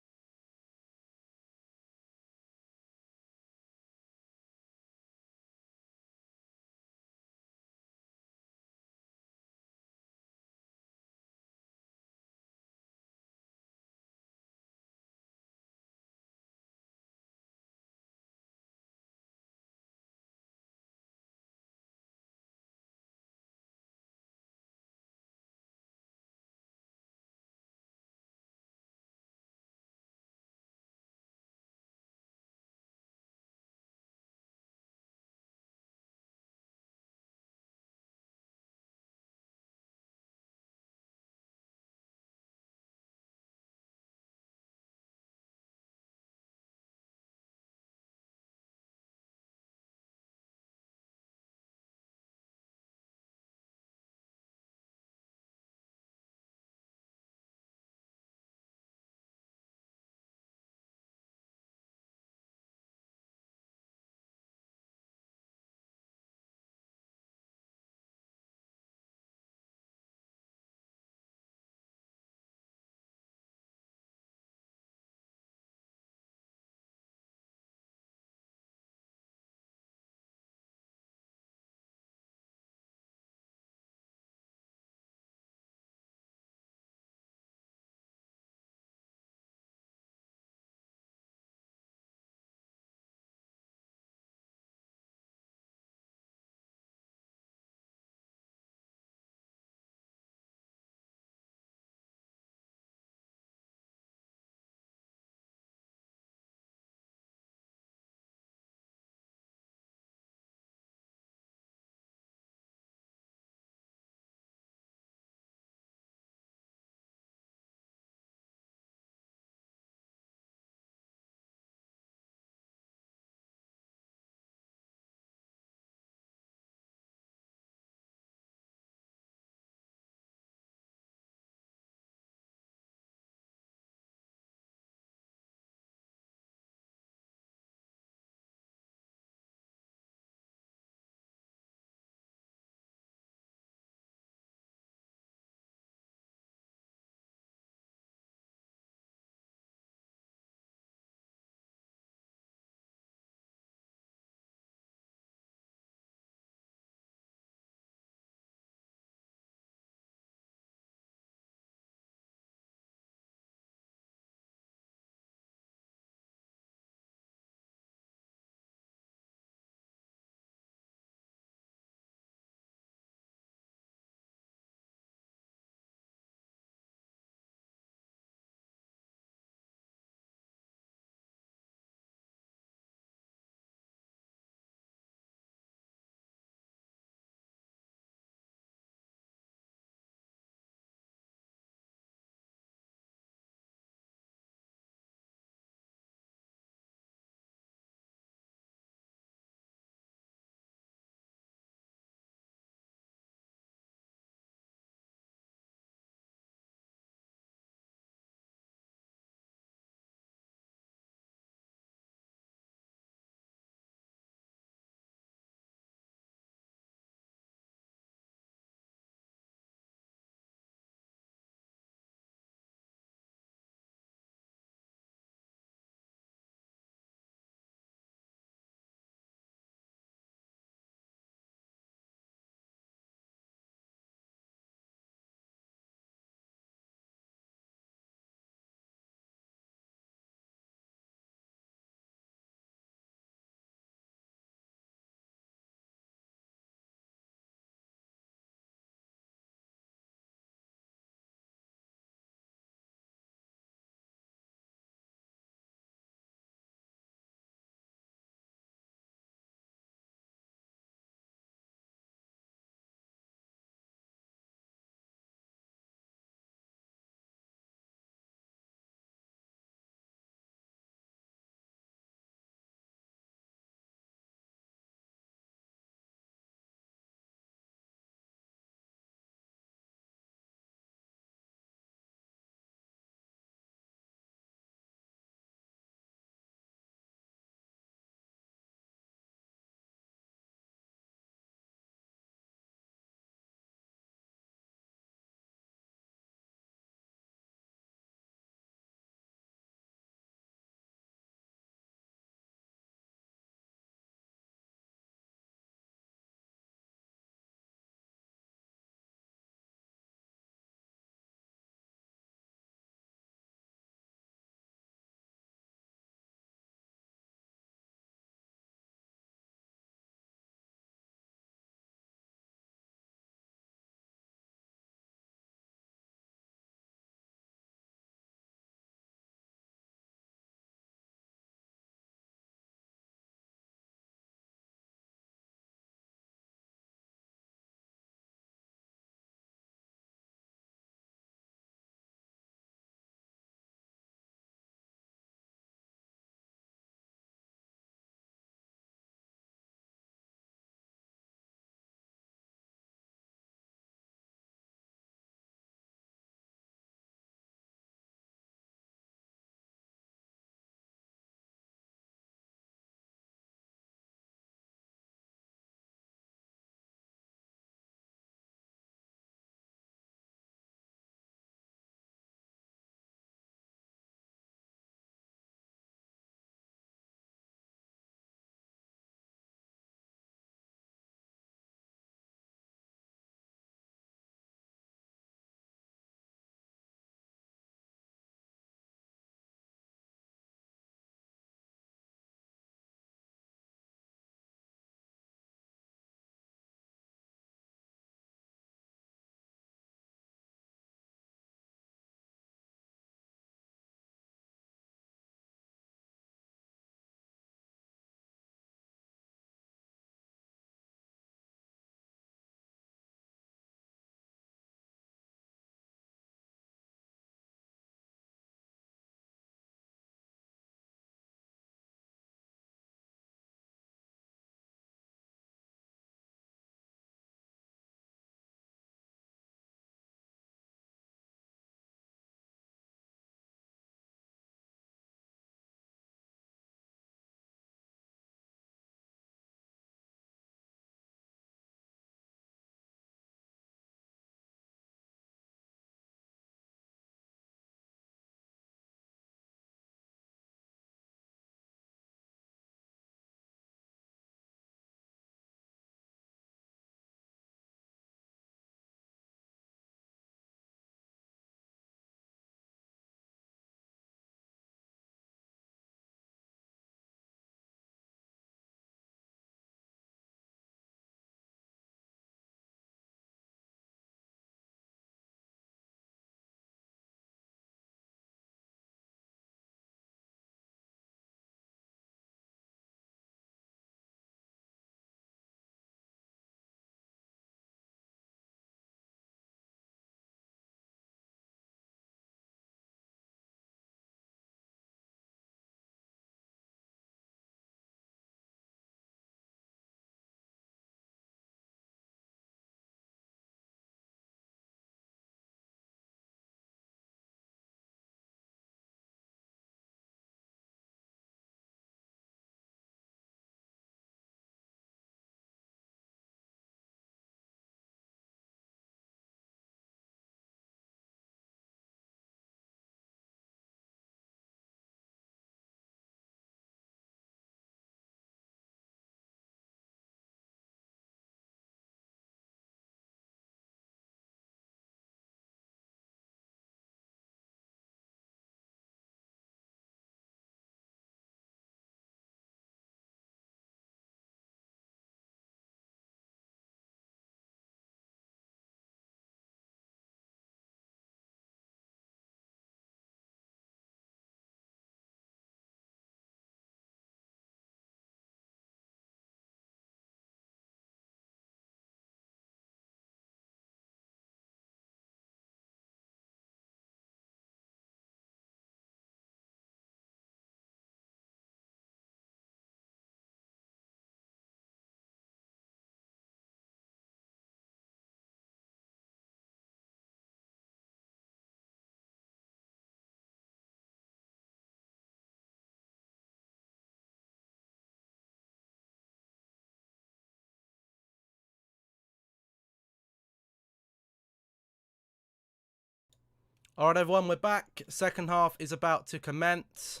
Alright everyone, we're back. Second half is about to commence.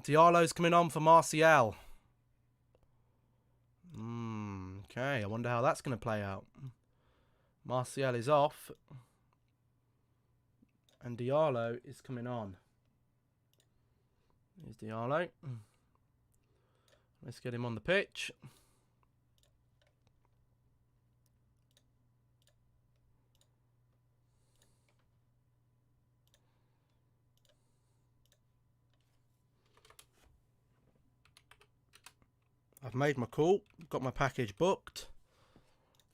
Diallo's coming on for Martial. Okay, I wonder how that's going to play out. Martial is off. And Diallo is coming on. Here's Diallo. Let's get him on the pitch. I've made my call, got my package booked.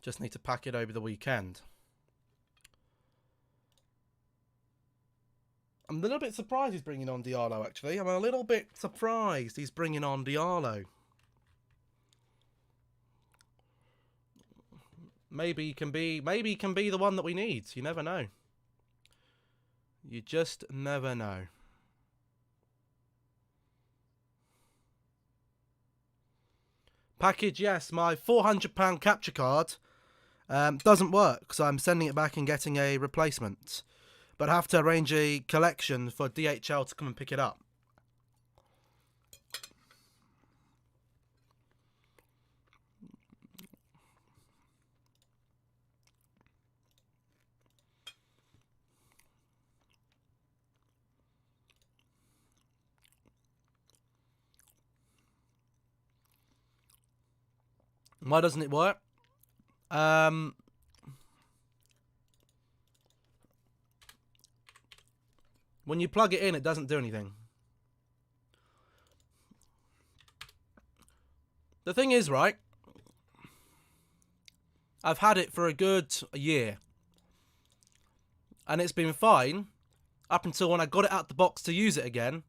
Just need to pack it over the weekend. I'm a little bit surprised he's bringing on Diallo, actually. I'm a little bit surprised he's bringing on Diallo. Maybe he can be the one that we need. You never know. You just never know. Package, yes. My £400 capture card doesn't work, so I'm sending it back and getting a replacement. But I have to arrange a collection for DHL to come and pick it up. Why doesn't it work? When you plug it in, it doesn't do anything. The thing is, right, I've had it for a good year. And it's been fine up until when I got it out the box to use it again.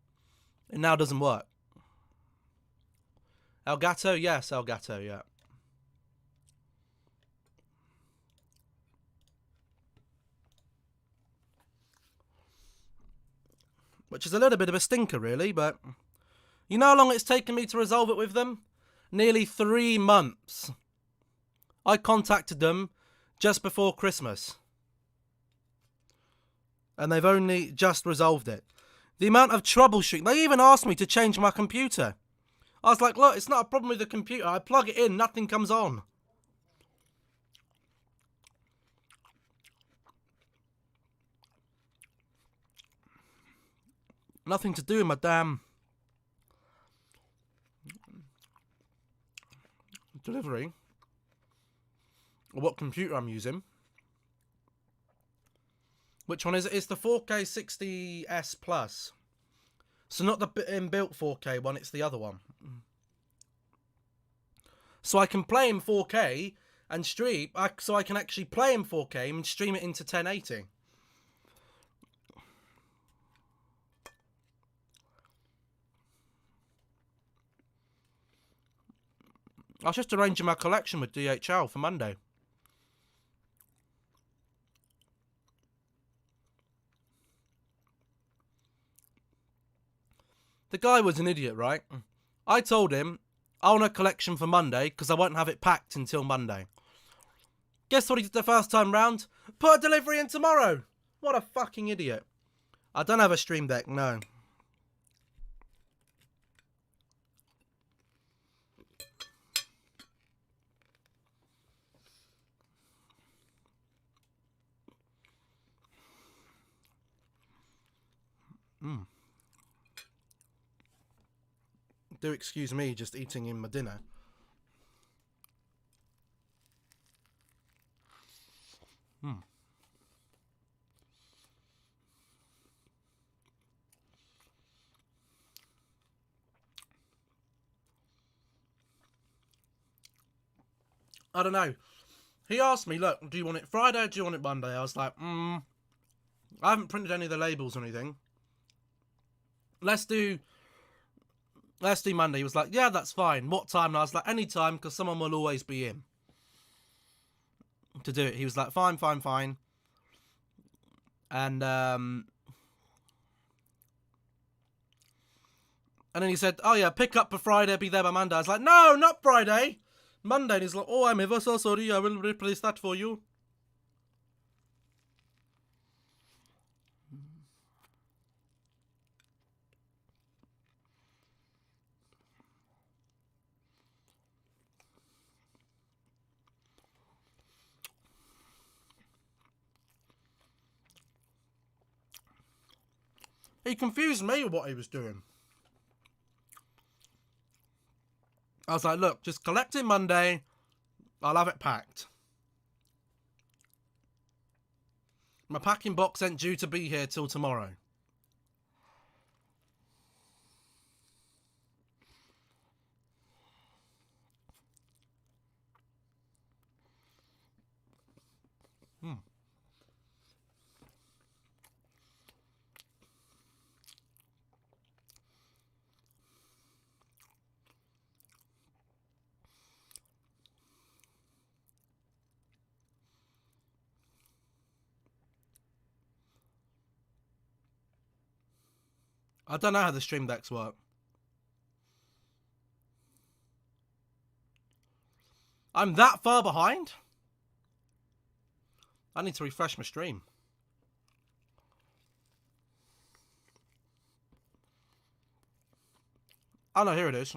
It now doesn't work. Elgato? Yes, Elgato, yeah. Which is a little bit of a stinker, really, but you know how long it's taken me to resolve it with them? Nearly 3 months. I contacted them just before Christmas. And they've only just resolved it. The amount of troubleshooting. They even asked me to change my computer. I was like, look, it's not a problem with the computer. I plug it in, nothing comes on. Nothing to do with my damn delivery or what computer I'm using. Which one is it? It's the 4K 60S Plus. So not the inbuilt 4K one, it's the other one. So I can play in 4K and stream. So I can actually play in 4K and stream it into 1080. I was just arranging my collection with DHL for Monday. The guy was an idiot, right? I told him I want a collection for Monday because I won't have it packed until Monday. Guess what he did the first time round? Put a delivery in tomorrow. What a fucking idiot. I don't have a Stream Deck, no. Do excuse me just eating in my dinner. I don't know. He asked me, look, do you want it Friday or do you want it Monday? I was like, I haven't printed any of the labels or anything. Let's do Monday. He was like, yeah, that's fine. What time? And I was like, any time, because someone will always be in to do it. He was like, fine. And then he said, oh yeah, pick up for Friday, be there by Monday. I was like, no, not Friday. Monday. And he's like, oh, I'm ever so sorry. I will replace that for you. He confused me with what he was doing. I was like, look, just collect it Monday. I'll have it packed. My packing box ain't due to be here till tomorrow. I don't know how the stream decks work. I'm that far behind? I need to refresh my stream. Oh no, here it is.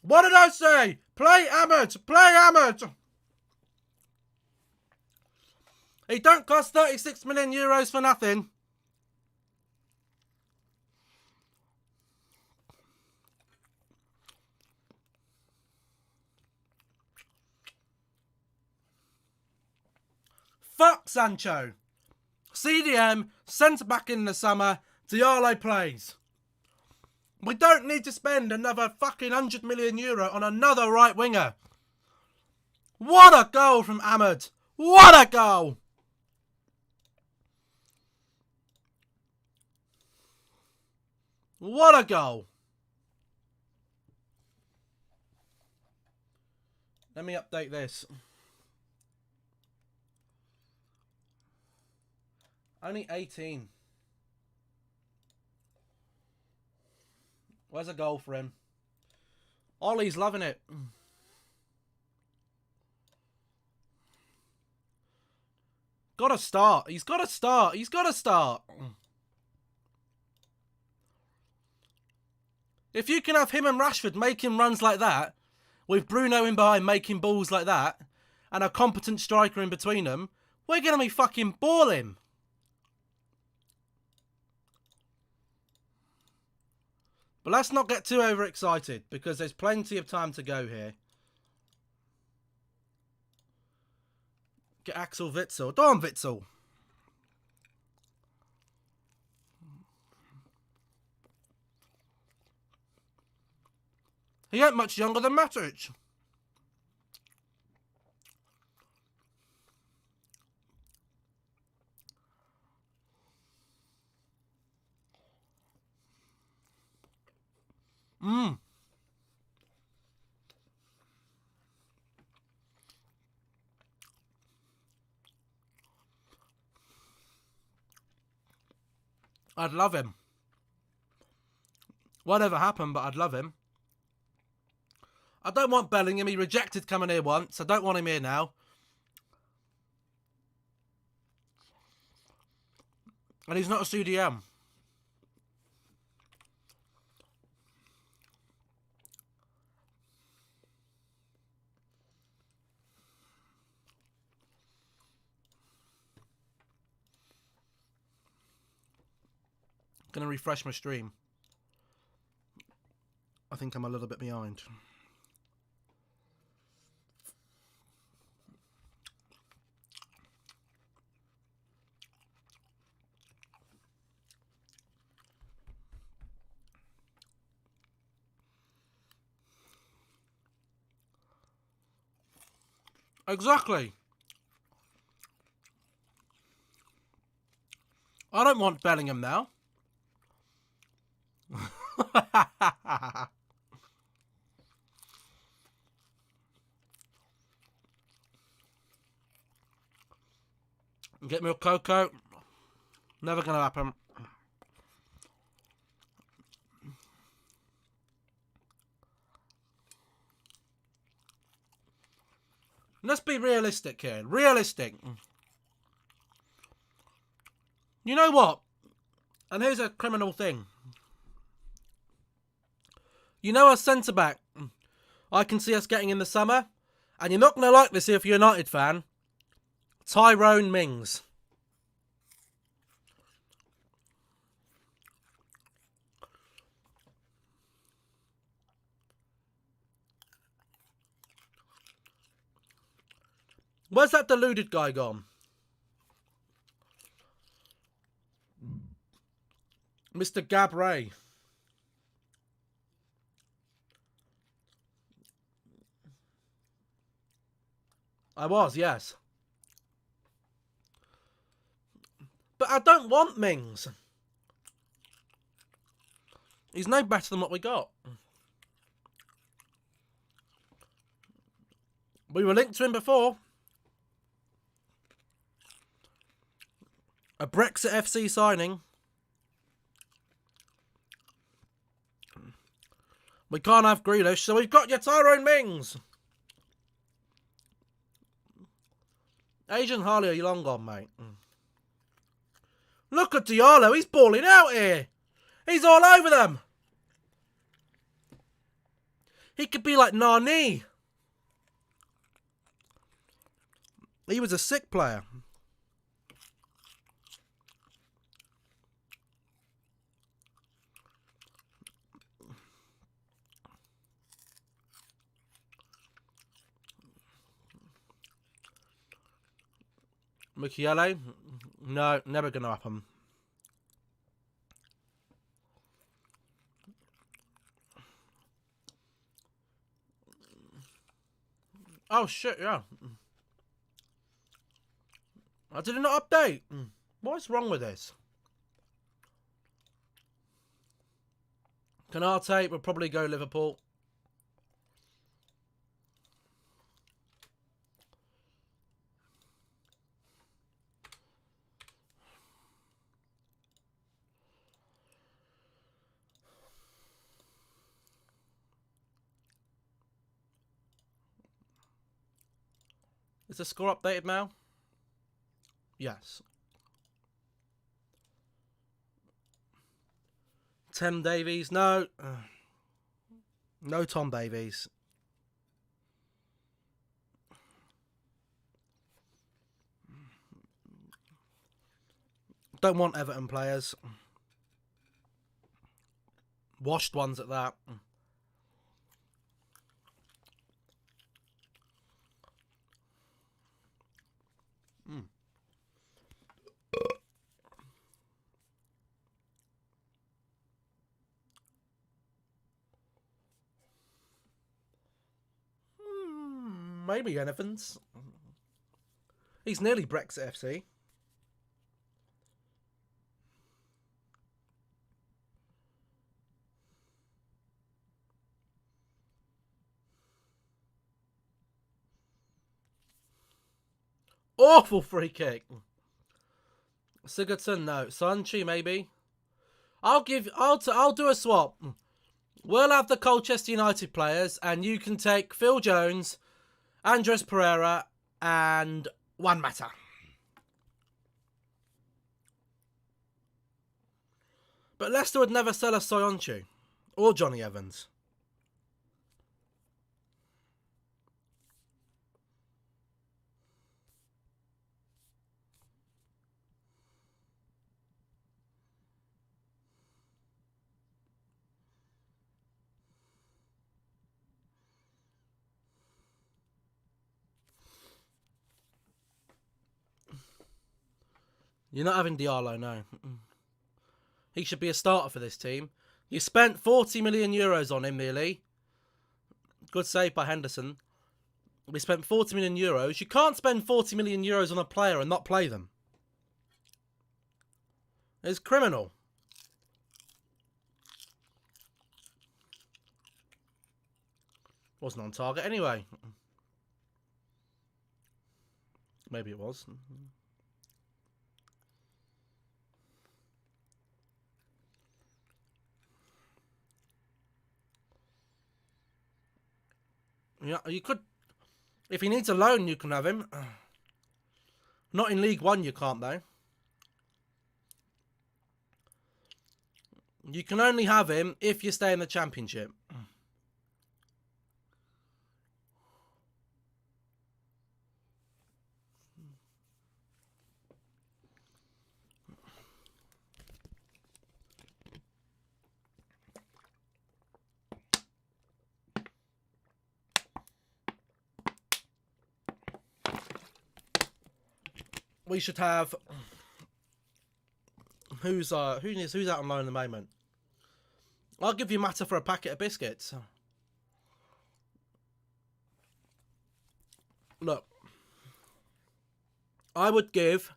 What did I say? Play Ahmed! Play Ahmed! He don't cost 36 million euros for nothing. Fuck Sancho. CDM, centre back in the summer, Diallo plays. We don't need to spend another fucking 100 million euro on another right winger. What a goal from Ahmed. What a goal. What a goal. Let me update this. Only 18. Where's a goal for him? Ollie's loving it. Gotta start. He's gotta start. He's gotta start. If you can have him and Rashford making runs like that, with Bruno in behind making balls like that, and a competent striker in between them, we're going to be fucking balling. But let's not get too overexcited, because there's plenty of time to go here. Get Axel Witsel. Go on, Witsel. He ain't much younger than Matic. I'd love him. Whatever happened, but I'd love him. I don't want Bellingham. He rejected coming here once. I don't want him here now. And he's not a CDM. Gonna refresh my stream. I think I'm a little bit behind. Exactly. I don't want Bellingham now. Get me a cocoa. Never gonna happen. Let's be realistic here. Realistic. You know what? And here's a criminal thing. You know, a centre-back I can see us getting in the summer, and you're not going to like this if you're a United fan, Tyrone Mings. Where's that deluded guy gone? Mr. Gabray. I was, yes. But I don't want Mings. He's no better than what we got. We were linked to him before. A Brexit FC signing. We can't have Grealish, so we've got your Tyrone Mings. Agent Harley, are you long gone, mate? Look at Diallo, he's balling out here. He's all over them. He could be like Nani. He was a sick player. Mukiele? No, never going to happen. Oh, shit, yeah. Did it not update? What's wrong with this? Canate will probably go Liverpool. Is the score updated now? Yes. Tim Davies? No. No Tom Davies. Don't want Everton players. Washed ones at that. Maybe Evans. He's nearly Brexit FC. Awful free kick. Sigurdsson, no. Sanchi, maybe. I'll do a swap. We'll have the Colchester United players, and you can take Phil Jones, Andres Pereira, and Juan Mata. But Leicester would never sell us Soyuncu or Johnny Evans. You're not having Diallo, no. He should be a starter for this team. You spent 40 million euros on him, nearly. Good save by Henderson. We spent 40 million euros. You can't spend 40 million euros on a player and not play them. It's criminal. Wasn't on target anyway. Maybe it was. Yeah, you could. If he needs a loan, you can have him. Not in League One, you can't, though. You can only have him if you stay in the Championship. we should have. Who's out on loan at the moment? I'll give you Mata for a packet of biscuits. Look, I would give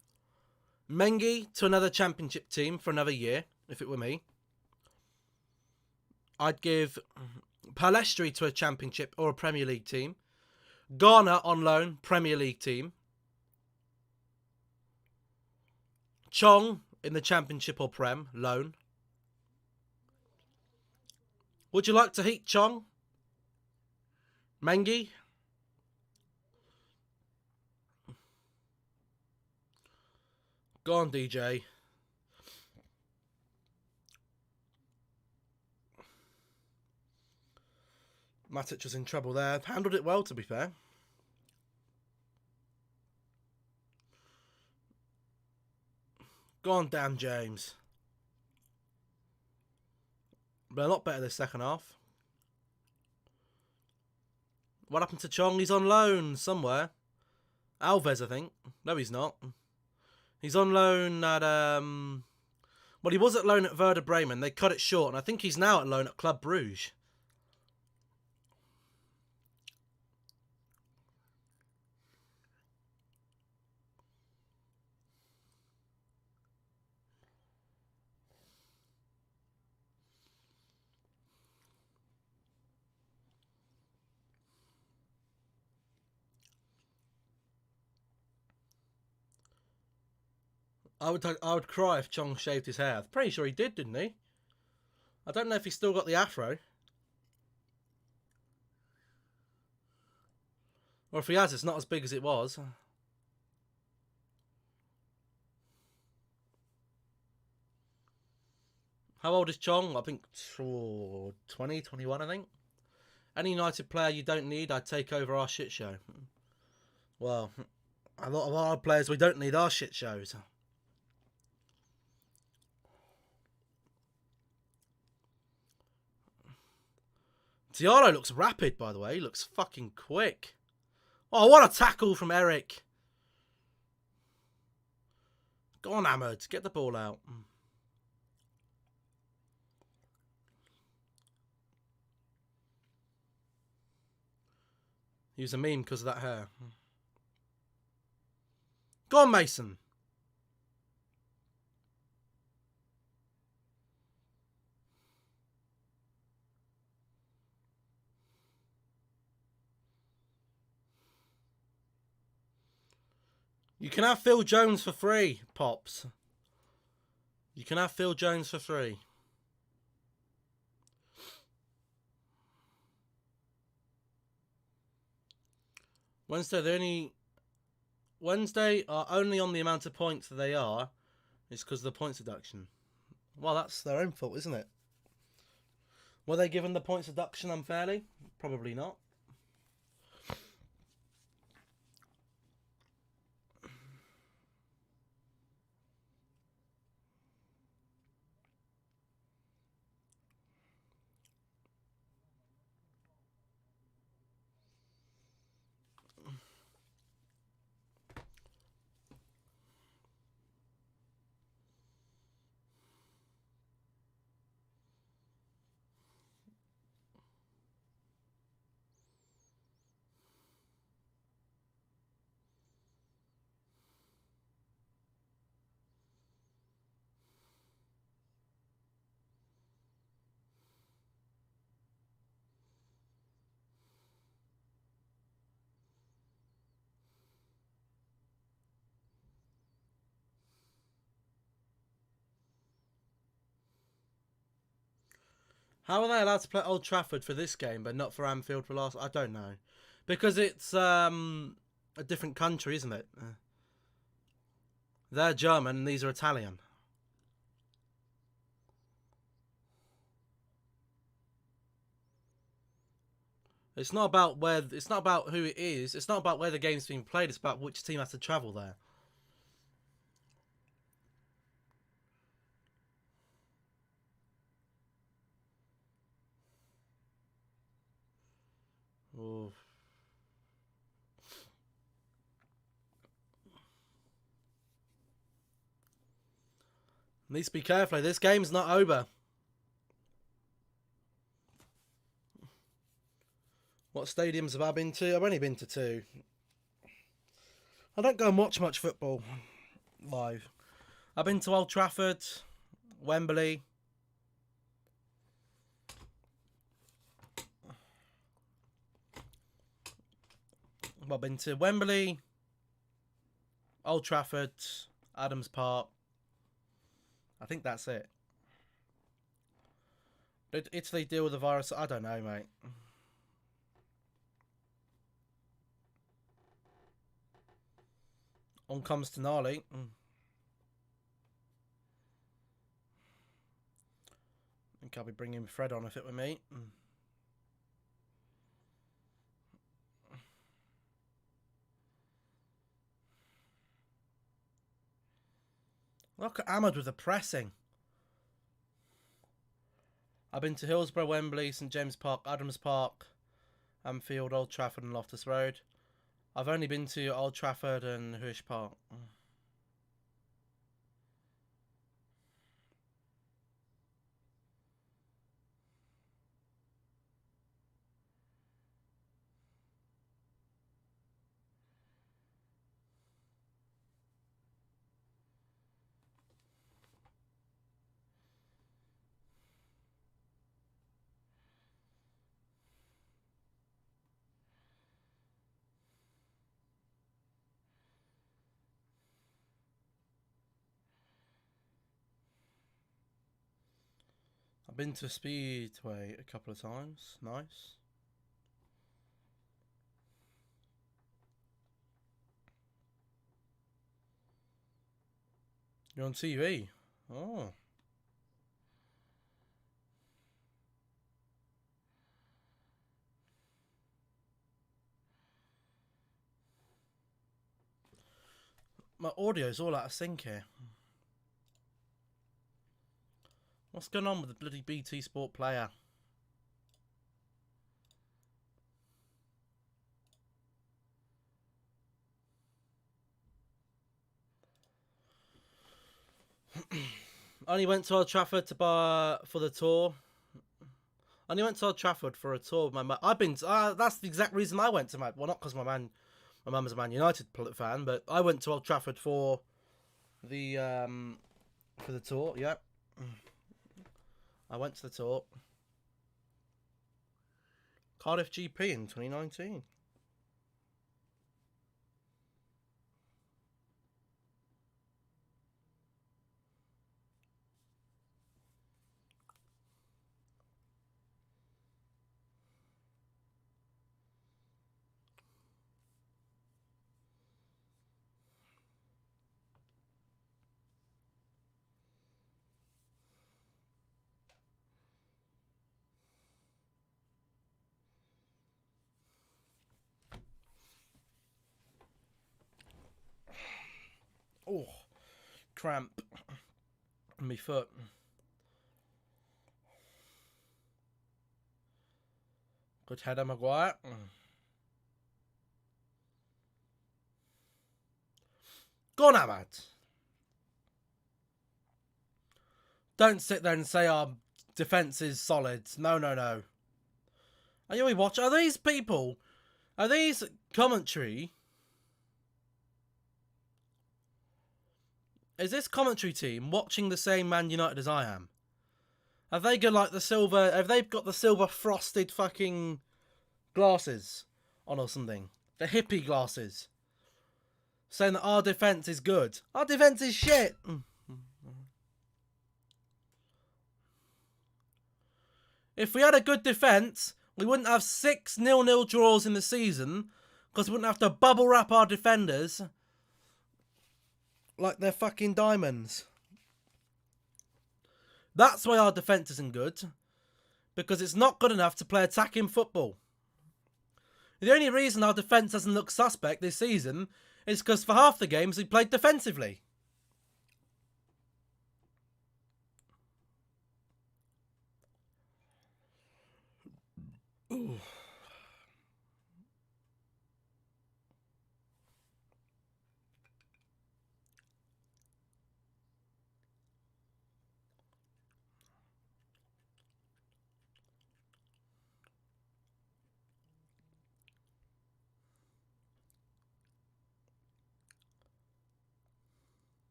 Mengi to another championship team for another year, if it were me. I'd give Palestri to a championship or a Premier League team. Ghana on loan, Premier League team. Chong in the championship or Prem, loan. Would you like to heat Chong? Mengi? Go on, DJ. Matic was in trouble there. Handled it well, to be fair. Go on, Dan James. But a lot better this second half. What happened to Chong? He's on loan somewhere. Alves, I think. No, he's not. He's on loan at... Well, he was at loan at Werder Bremen. They cut it short, and I think he's now at loan at Club Brugge. I would cry if Chong shaved his hair. I'm pretty sure he did, didn't he? I don't know if he's still got the afro. Or if he has, it's not as big as it was. How old is Chong? I think 20, 21, I think. Any United player you don't need, I'd take over our shit show. Well, a lot of our players we don't need our shit shows. Diallo looks rapid, by the way. He looks fucking quick. Oh, what a tackle from Eric. Go on, Ahmed. Get the ball out. He was a meme because of that hair. Go on, Mason. You can have Phil Jones for free, Pops. You can have Phil Jones for free. Wednesday are only on the amount of points that they are. It's because of the points deduction. Well, that's their own fault, isn't it? Were they given the points deduction unfairly? Probably not. How are they allowed to play Old Trafford for this game, but not for Anfield for last? I don't know, because it's a different country, isn't it? They're German and these are Italian. It's not about where. It's not about who it is. It's not about where the game's being played. It's about which team has to travel there. Ooh. Needs to be careful. This game's not over. What stadiums have I been to? I've only been to 2. I don't go and watch much football live. I've been to Old Trafford, Wembley. I've been to Wembley, Old Trafford, Adams Park. I think that's it. Did Italy deal with the virus? I don't know, mate. On comes to Gnarly. I think I'll be bringing Fred on if it were me. Look at Ahmed with the pressing. I've been to Hillsborough, Wembley, St James Park, Adams Park, Anfield, Old Trafford and Loftus Road. I've only been to Old Trafford and Huish Park. I've been to Speedway a couple of times. Nice. You're on TV. Oh. My audio's all out of sync here. What's going on with the bloody BT Sport player? Only went to Old Trafford to buy for the tour. Only went to Old Trafford for a tour. I've been. That's the exact reason I went to my. Well, not because my mum is a Man United fan, but I went to Old Trafford for the tour. Yeah, I went to the tour. Cardiff GP in 2019. Oh, cramp in my foot. Good header, Maguire. Go on, Ahmad. Don't sit there and say our defence is solid. No, no, no. Are you watch? Are these people? Are these commentary? Is this commentary team watching the same Man United as I am? Have they got like the silver? Have they got the silver frosted fucking glasses on or something? The hippie glasses. Saying that our defence is good. Our defence is shit. If we had a good defence, we wouldn't have 6 0-0 draws in the season because we wouldn't have to bubble wrap our defenders like they're fucking diamonds. That's why our defence isn't good. Because it's not good enough to play attacking football. The only reason our defence doesn't look suspect this season is because for half the games we played defensively. Ooh.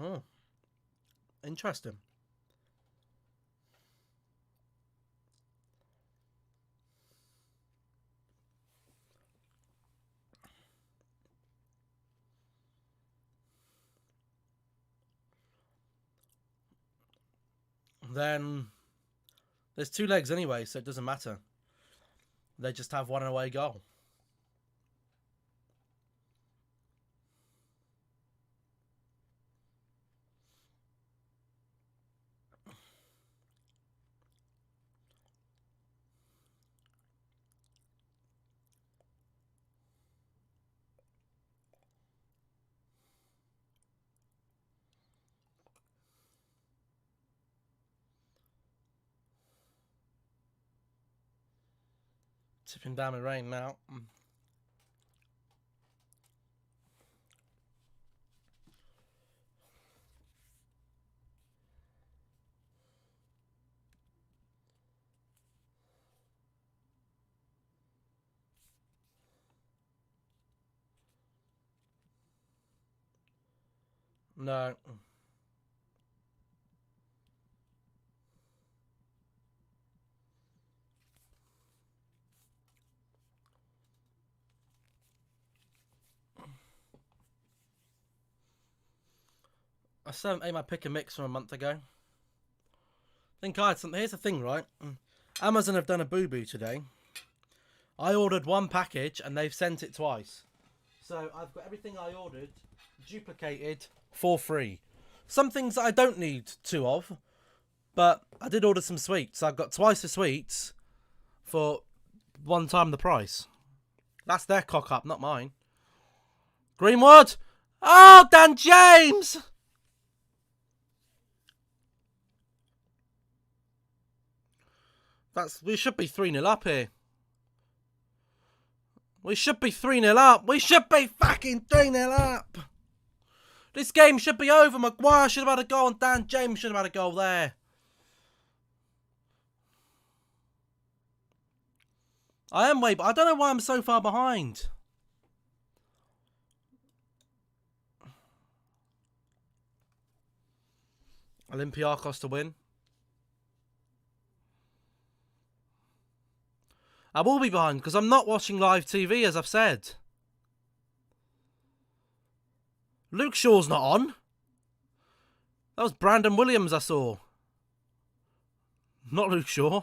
Oh, interesting. Then there's 2 legs anyway, so it doesn't matter. They just have 1 away goal. Tipping down with rain now. No. I still ate my pick and mix from a month ago. I think I had something. Here's the thing, right? Amazon have done a boo-boo today. I ordered 1 package and they've sent it twice. So I've got everything I ordered duplicated for free. Some things that I don't need 2 of, but I did order some sweets. I've got twice the sweets for 1 time the price. That's their cock up, not mine. Greenwood! Oh, Dan James! We should be 3-0 up here. We should be 3-0 up. We should be fucking 3-0 up. This game should be over. Maguire should have had a goal and Dan James should have had a goal there. I am but I don't know why I'm so far behind. Olympiacos to win. I will be behind because I'm not watching live TV, as I've said. Luke Shaw's not on. That was Brandon Williams I saw. Not Luke Shaw.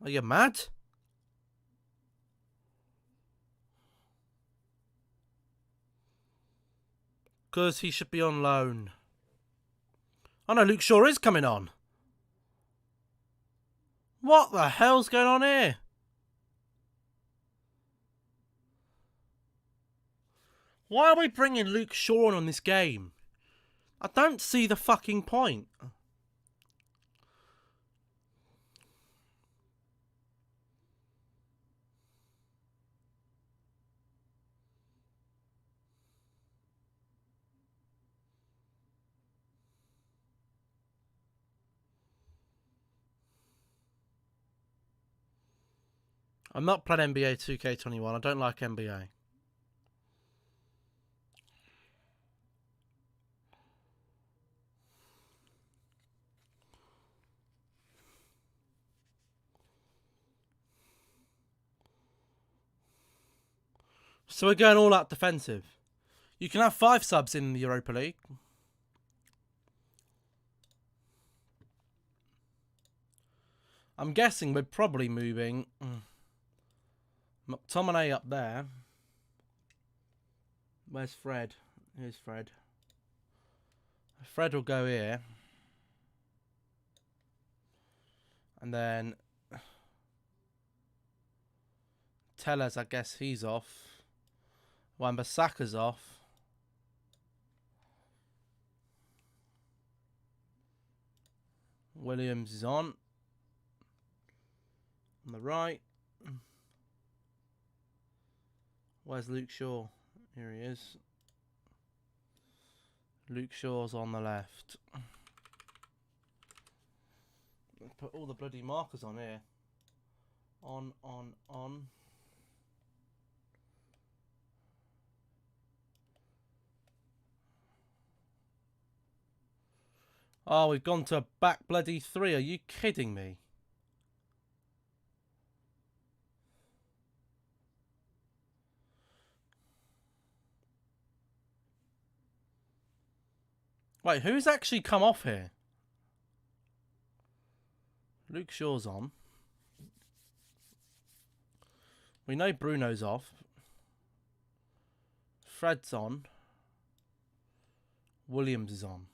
Are you mad? Because he should be on loan. Oh no, Luke Shaw is coming on. What the hell's going on here? Why are we bringing Luke Shaw on this game? I don't see the fucking point. I'm not playing NBA 2K21. I don't like NBA. So we're going all out defensive. You can have 5 subs in the Europa League. I'm guessing we're probably moving McTominay up there. Where's Fred? Here's Fred. Fred will go here. And then Tellers, I guess he's off. Wan-Bissaka's off. Williams is on the right. Where's Luke Shaw? Here he is. Luke Shaw's on the left. Put all the bloody markers on here. On. Oh, we've gone to a back bloody 3. Are you kidding me? Wait, who's actually come off here? Luke Shaw's on. We know Bruno's off. Fred's on. Williams is on.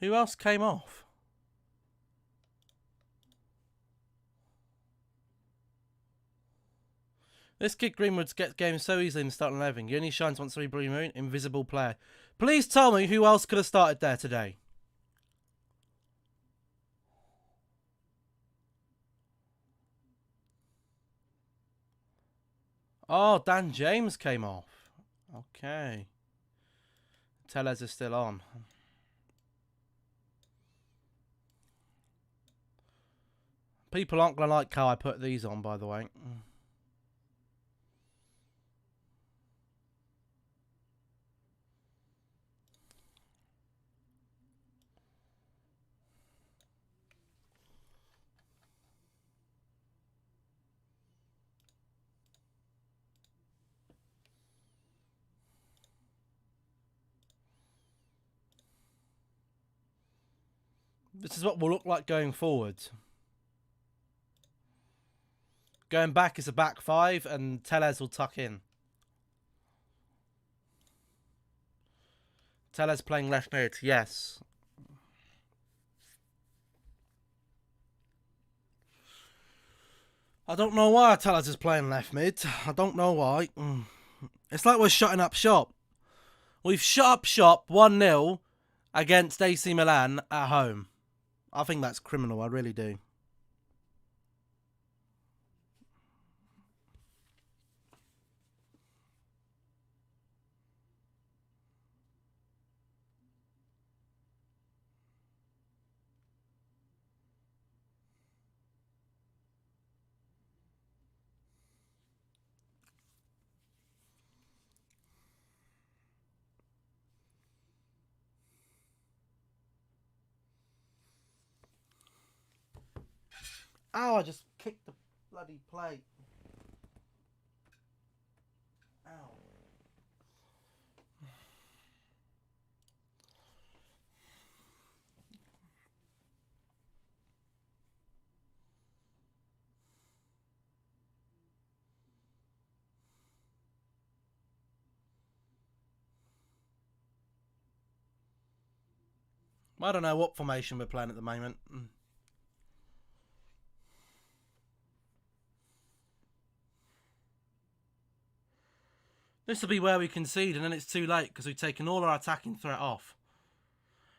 Who else came off? This kid Greenwood gets games so easily in the starting 11. He only shines once every blue moon. Invisible player. Please tell me who else could have started there today. Oh, Dan James came off. Okay. Tellez is still on. People aren't going to like how I put these on, by the way. This is what we'll look like going forward. Going back is a back 5 and Tellez will tuck in. Tellez playing left mid, yes. I don't know why Tellez is playing left mid. I don't know why. It's like we're shutting up shop. We've shut up shop 1-0 against AC Milan at home. I think that's criminal, I really do. Ow, I just kicked the bloody plate. Ow. I don't know what formation we're playing at the moment. This will be where we concede and then it's too late because we've taken all our attacking threat off.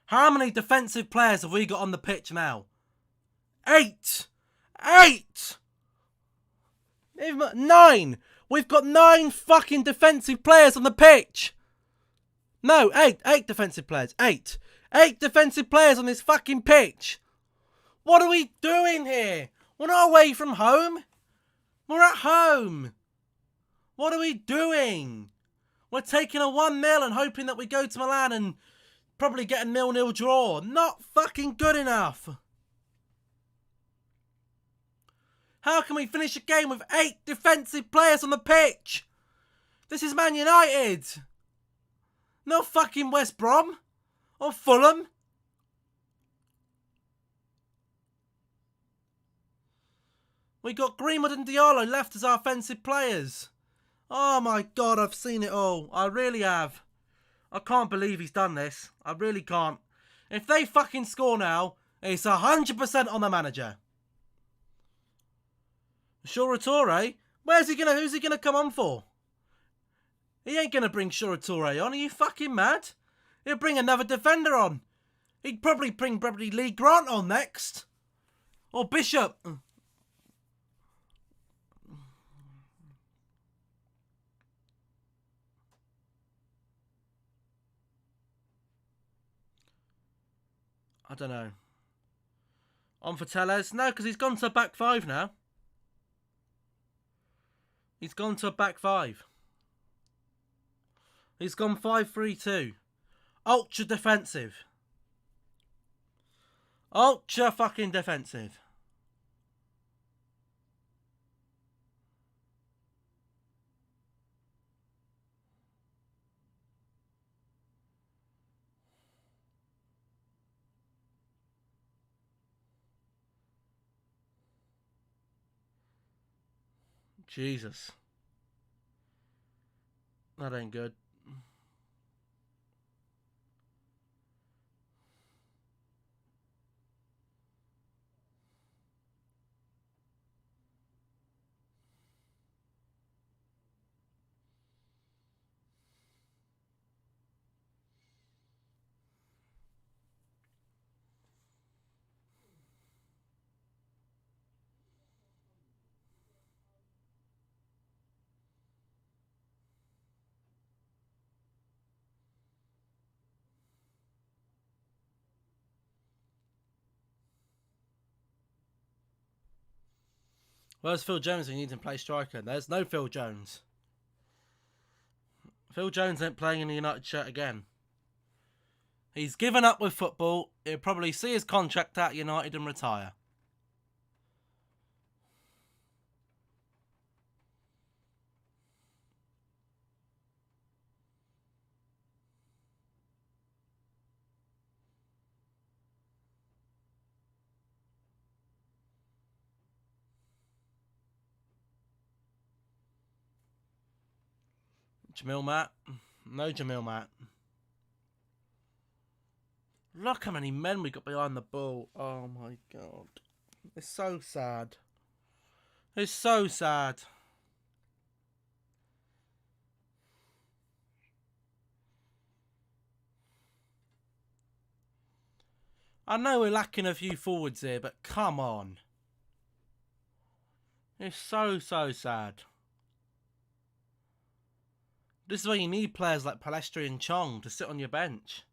How many defensive players have we got on the pitch now? 8! 8! 9! We've got 9 fucking defensive players on the pitch! No, 8. 8 defensive players. 8. 8 defensive players on this fucking pitch! What are we doing here? We're not away from home. We're at home. What are we doing? We're taking a 1-0 and hoping that we go to Milan and probably get a 0-0 draw. Not fucking good enough. How can we finish a game with 8 defensive players on the pitch? This is Man United. Not fucking West Brom. Or Fulham. We got Greenwood and Diallo left as our offensive players. Oh my God, I've seen it all. I really have. I can't believe he's done this. I really can't. If they fucking score now, it's 100% on the manager. Shoratore? Who's he gonna come on for? He ain't gonna bring Shoratore on. Are you fucking mad? He'll bring another defender on. He'd probably bring Lee Grant on next. Or Bishop. I don't know. On for Tellez? No, because he's gone to a back 5 now. He's gone to a back 5. He's gone 5-3-2. Ultra defensive. Ultra fucking defensive. Jesus. That ain't good. Where's Phil Jones when you need him to play striker? There's no Phil Jones. Phil Jones ain't playing in the United shirt again. He's given up with football. He'll probably see his contract out at United and retire. Jamil Matt. No Jamil Matt. Look how many men we got behind the ball. Oh my god. It's so sad. It's so sad. I know we're lacking a few forwards here, but come on. It's so sad. This is where you need players like Palestri and Chong to sit on your bench.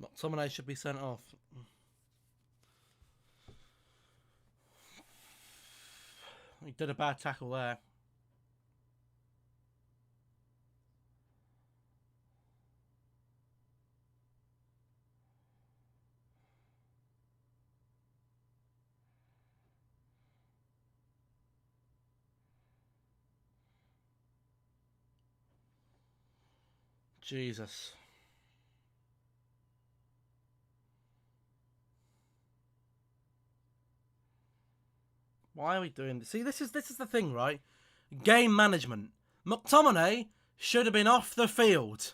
McTominay should be sent off. He did a bad tackle there. Jesus. Why are we doing this? See, this is the thing, right? Game management. McTominay should have been off the field.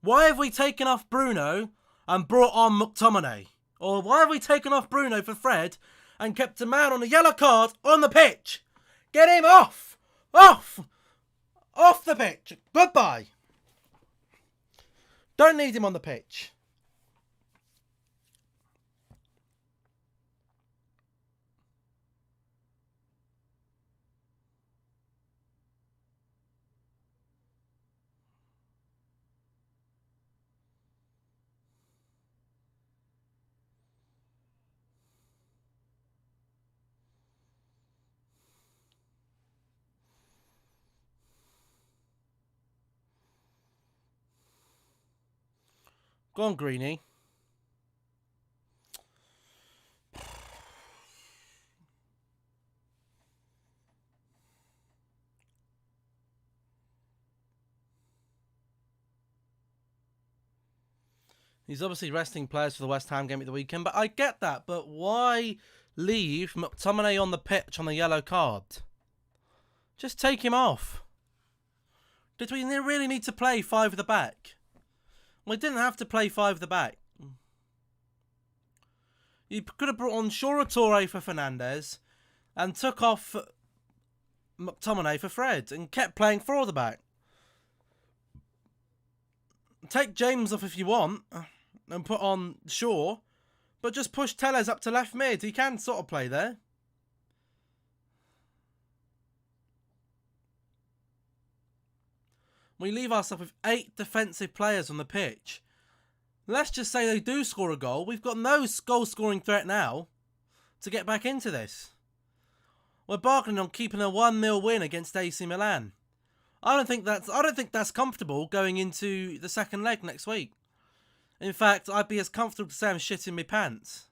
Why have we taken off Bruno and brought on McTominay? Or why have we taken off Bruno for Fred and kept a man on a yellow card on the pitch? Get him off! Off! Off the pitch. Goodbye. Don't need him on the pitch. Go on, Greenie. He's obviously resting players for the West Ham game at the weekend, but I get that. But why leave McTominay on the pitch on the yellow card. Just take him off. Did we really need to play 5 at the back? We didn't have to play 5 at the back. You could have brought on Shora Toure for Fernandes and took off McTominay for Fred and kept playing 4 at the back. Take James off if you want and put on Shaw, but just push Telles up to left mid. He can sort of play there. We leave ourselves with 8 defensive players on the pitch. Let's just say they do score a goal. We've got no goal-scoring threat now to get back into this. We're bargaining on keeping a 1-0 win against AC Milan. I don't think that's comfortable going into the second leg next week. In fact, I'd be as comfortable to say I'm shitting my pants.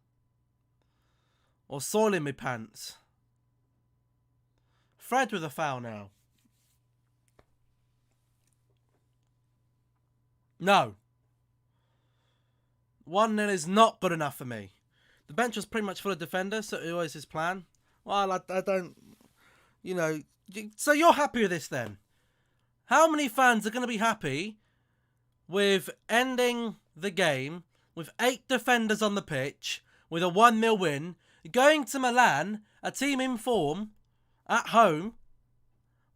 Or soiling my pants. Fred with a foul now. No. 1-0 is not good enough for me. The bench was pretty much full of defenders, so it was his plan. Well, I don't... You know... So you're happy with this then? How many fans are going to be happy with ending the game with 8 defenders on the pitch, with a 1-0 win, going to Milan, a team in form, at home?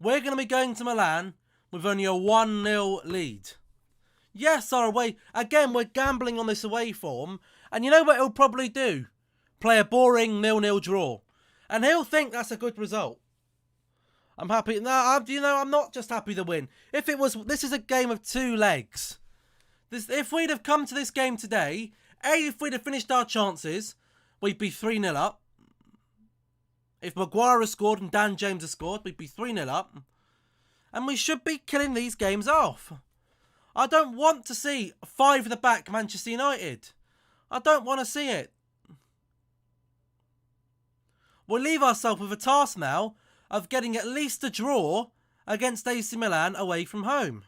We're going to be going to Milan with only a 1-0 lead. Yes, our away... Again, we're gambling on this away form, and you know what he'll probably do? Play a boring 0-0 draw. And he'll think that's a good result. I'm happy. No, I'm not just happy to win. If it was... This is a game of 2 legs. If we'd have come to this game today, if we'd have finished our chances, we'd be 3-0 up. If Maguire has scored and Dan James has scored, we'd be 3-0 up. And we should be killing these games off. I don't want to see 5 at the back Manchester United. I don't want to see it. We'll leave ourselves with a task now of getting at least a draw against AC Milan away from home.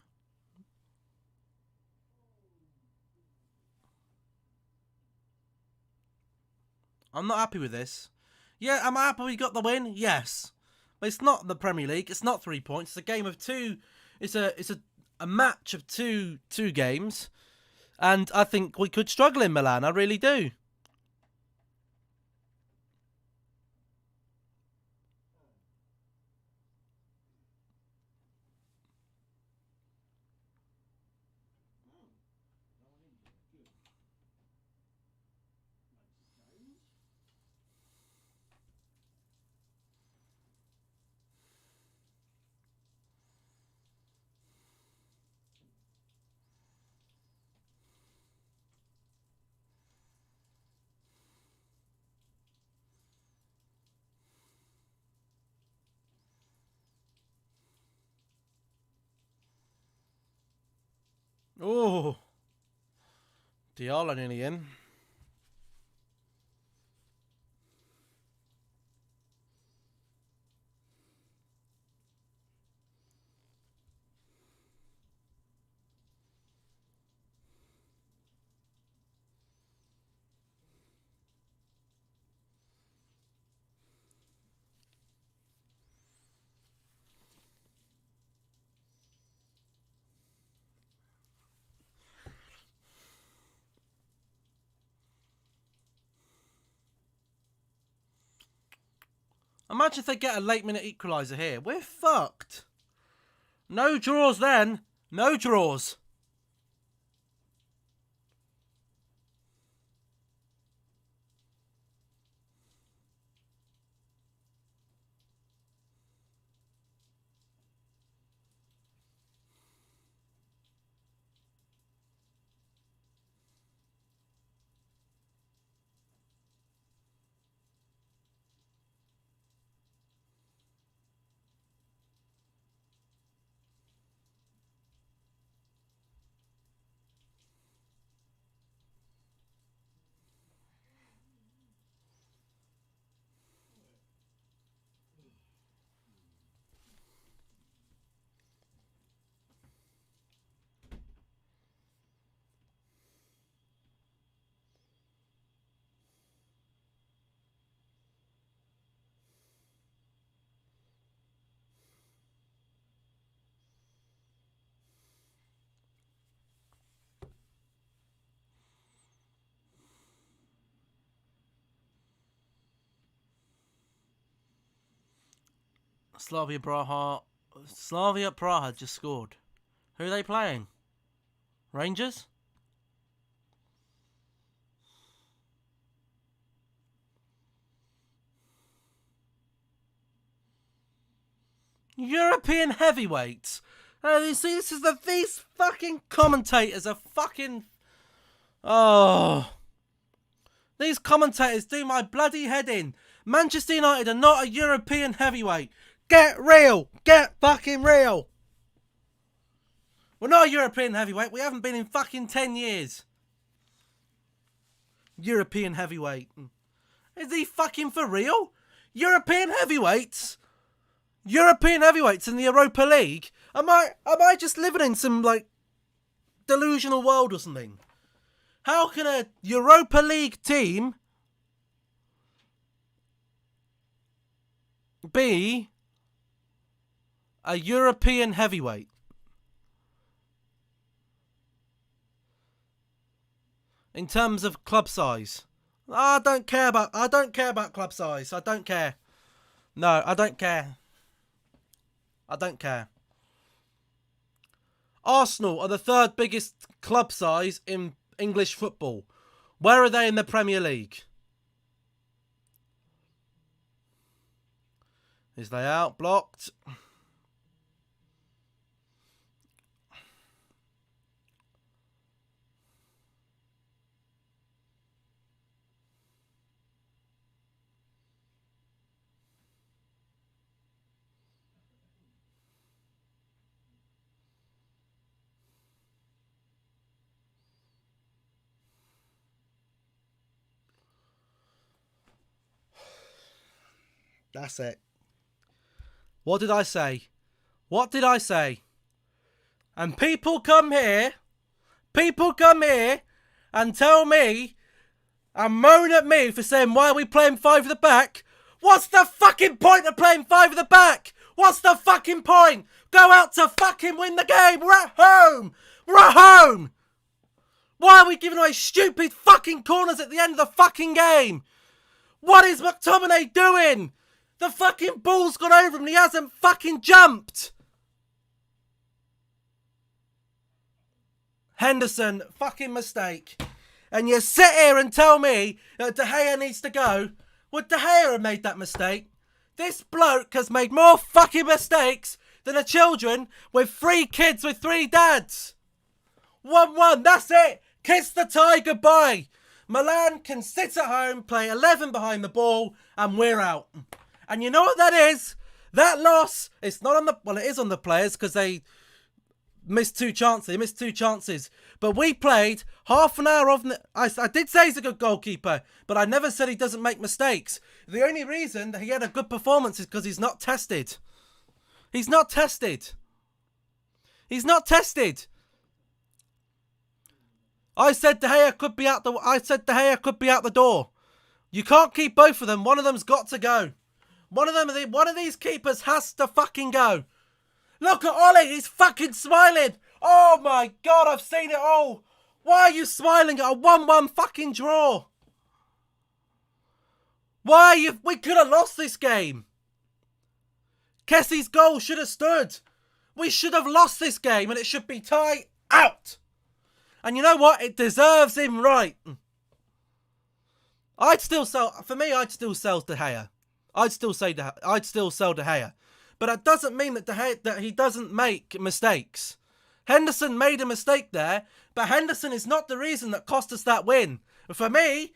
I'm not happy with this. Yeah, am I happy we got the win? Yes. But it's not the Premier League. It's not 3 points. It's a game of 2. It's a match of two games. And I think we could struggle in Milan. I really do. Oh, Diallo nearly in. Imagine if they get a late minute equaliser here. We're fucked. No draws then. No draws. Slavia Praha. Slavia Praha just scored. Who are they playing? Rangers? European heavyweights. You see, these fucking commentators are fucking. Oh, these commentators do my bloody head in. Manchester United are not a European heavyweight. Get real. Get fucking real. We're not a European heavyweight. We haven't been in fucking 10 years. European heavyweight. Is he fucking for real? European heavyweights? European heavyweights in the Europa League? Am I just living in some, like, delusional world or something? How can a Europa League team be a European heavyweight? In terms of club size. I don't care about club size. I don't care. No, I don't care. I don't care. Arsenal are the third biggest club size in English football. Where are they in the Premier League? Is they out? Blocked. That's it. What did I say? What did I say? And people come here and tell me and moan at me for saying, why are we playing 5 at the back? What's the fucking point of playing 5 at the back? What's the fucking point? Go out to fucking win the game. We're at home. We're at home. Why are we giving away stupid fucking corners at the end of the fucking game? What is McTominay doing? The fucking ball's gone over him and he hasn't fucking jumped. Henderson, fucking mistake. And you sit here and tell me that De Gea needs to go. Would De Gea have made that mistake? This bloke has made more fucking mistakes than the children with 3 kids with 3 dads. 1-1, that's it. Kiss the tie goodbye. Milan can sit at home, play 11 behind the ball, and we're out. And you know what that is? That loss, it's not on the... Well, it is on the players because they missed 2 chances. They missed 2 chances. But we played half an hour of... I did say he's a good goalkeeper, but I never said he doesn't make mistakes. The only reason that he had a good performance is because he's not tested. He's not tested. He's not tested. I said De Gea could be out the door. You can't keep both of them. One of them's got to go. One of these keepers has to fucking go. Look at Ollie, he's fucking smiling. Oh my God, I've seen it all. Why are you smiling at a 1-1 fucking draw? We could have lost this game. Kessie's goal should have stood. We should have lost this game and it should be tie out. And you know what? It deserves him right. I'd still sell De Gea. I'd still sell De Gea. But that doesn't mean that he doesn't make mistakes. Henderson made a mistake there, but Henderson is not the reason that cost us that win. For me,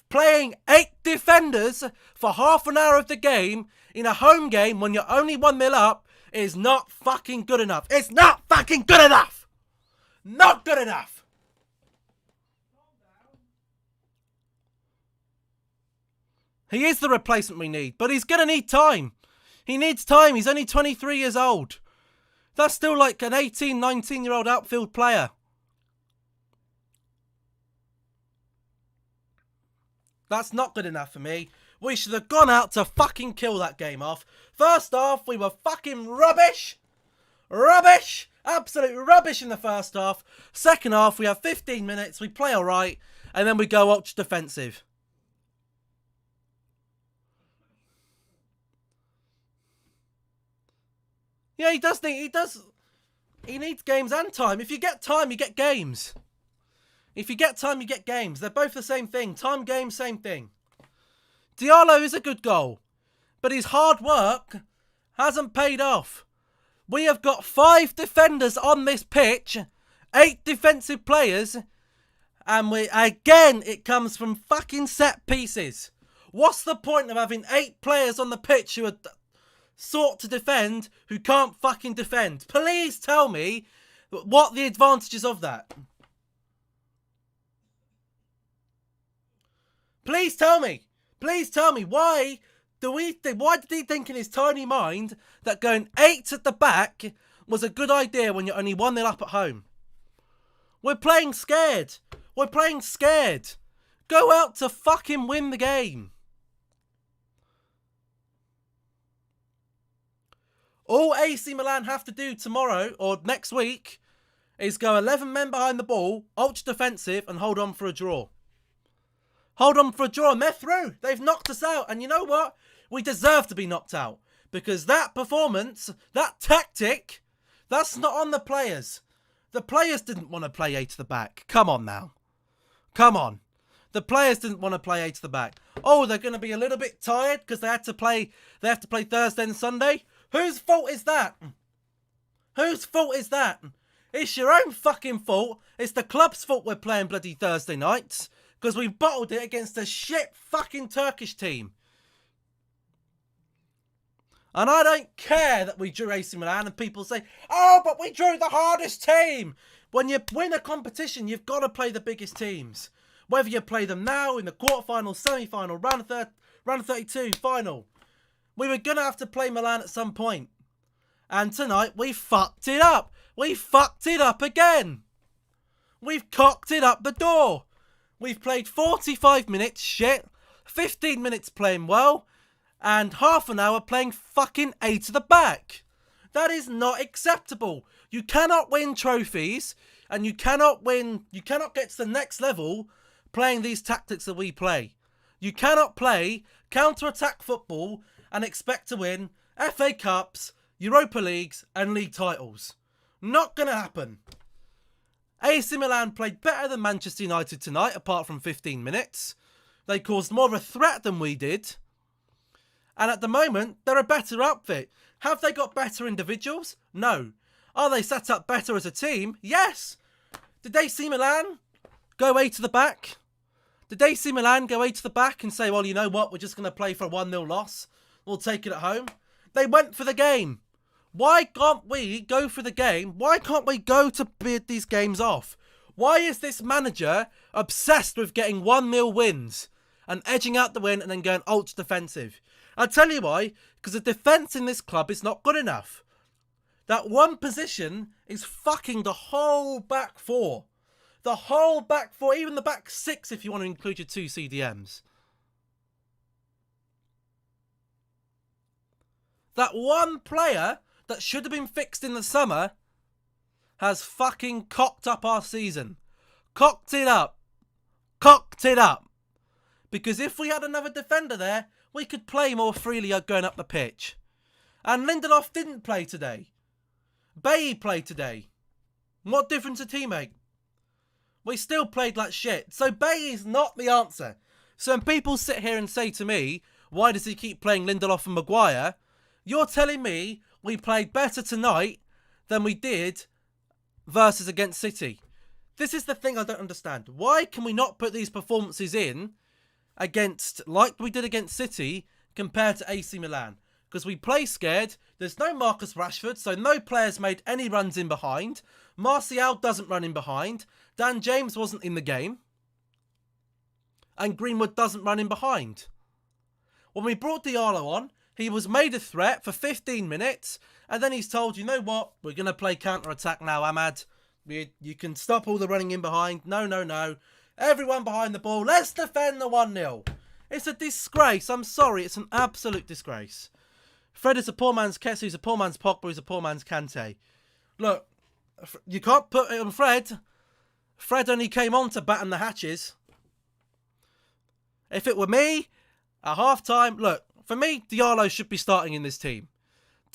playing 8 defenders for half an hour of the game in a home game when you're only 1-0 up is not fucking good enough. It's not fucking good enough. Not good enough. He is the replacement we need, but he's going to need time. He needs time. He's only 23 years old. That's still like an 18, 19-year-old outfield player. That's not good enough for me. We should have gone out to fucking kill that game off. First half, we were fucking rubbish. Rubbish. Absolute rubbish in the first half. Second half, we have 15 minutes. We play all right. And then we go ultra defensive. Yeah, he does think he does. He needs games and time. If you get time, you get games. If you get time, you get games. They're both the same thing. Time, game, same thing. Diallo is a good goal, but his hard work hasn't paid off. We have got 5 defenders on this pitch, 8 defensive players, and it comes from fucking set pieces. What's the point of having 8 players on the pitch who are sought to defend who can't fucking defend? Please tell me what the advantages of that. Please tell me. Please tell me why did he think in his tiny mind that going 8 at the back was a good idea when you're only 1-0 up at home? We're playing scared. We're playing scared. Go out to fucking win the game. All AC Milan have to do tomorrow or next week is go 11 men behind the ball, ultra defensive, and hold on for a draw. Hold on for a draw, and they're through. They've knocked us out. And you know what? We deserve to be knocked out. Because that performance, that tactic, that's not on the players. The players didn't want to play 8 to the back. Come on now. Come on. The players didn't want to play 8 to the back. Oh, they're going to be a little bit tired because they have to play Thursday and Sunday. Whose fault is that? Whose fault is that? It's your own fucking fault. It's the club's fault we're playing bloody Thursday nights. Because we bottled it against a shit fucking Turkish team. And I don't care that we drew AC Milan and people say, oh, but we drew the hardest team. When you win a competition, you've got to play the biggest teams. Whether you play them now, in the quarterfinal, semi-final, round of 32, final. We were going to have to play Milan at some point. And tonight, we fucked it up. We fucked it up again. We've cocked it up the door. We've played 45 minutes shit, 15 minutes playing well, and half an hour playing fucking 8 to the back. That is not acceptable. You cannot win trophies, and you cannot get to the next level playing these tactics that we play. You cannot play counter-attack football and expect to win FA Cups, Europa Leagues, and league titles. Not going to happen. AC Milan played better than Manchester United tonight, apart from 15 minutes. They caused more of a threat than we did. And at the moment, they're a better outfit. Have they got better individuals? No. Are they set up better as a team? Yes. Did AC Milan go 8 to the back? Did AC Milan go 8 to the back and say, well, you know what, we're just going to play for a 1-0 loss. We'll take it at home. They went for the game. Why can't we go for the game? Why can't we go to bid these games off? Why is this manager obsessed with getting 1-0 wins and edging out the win and then going ultra defensive? I'll tell you why. Because the defence in this club is not good enough. That one position is fucking the whole back four. The whole back four, even the back 6 if you want to include your 2 CDMs. That one player that should have been fixed in the summer has fucking cocked up our season. Cocked it up. Cocked it up. Because if we had another defender there, we could play more freely going up the pitch. And Lindelof didn't play today. Bailly played today. What difference did he make? We still played like shit. So Bailly's not the answer. So when people sit here and say to me, why does he keep playing Lindelof and Maguire? You're telling me we played better tonight than we did versus against City. This is the thing I don't understand. Why can we not put these performances in against, like we did against City, compared to AC Milan? Because we play scared. There's no Marcus Rashford, so no players made any runs in behind. Martial doesn't run in behind. Dan James wasn't in the game. And Greenwood doesn't run in behind. When we brought Diallo on, he was made a threat for 15 minutes, and then he's told, you know what, we're going to play counter-attack now, Ahmad. You can stop all the running in behind. No. Everyone behind the ball. Let's defend the 1-0. It's a disgrace. I'm sorry. It's an absolute disgrace. Fred is a poor man's Kessie, he's a poor man's Pogba, he's a poor man's Kante. Look, you can't put it on Fred. Fred only came on to batten the hatches. If it were me, at half-time, look, for me, Diallo should be starting in this team.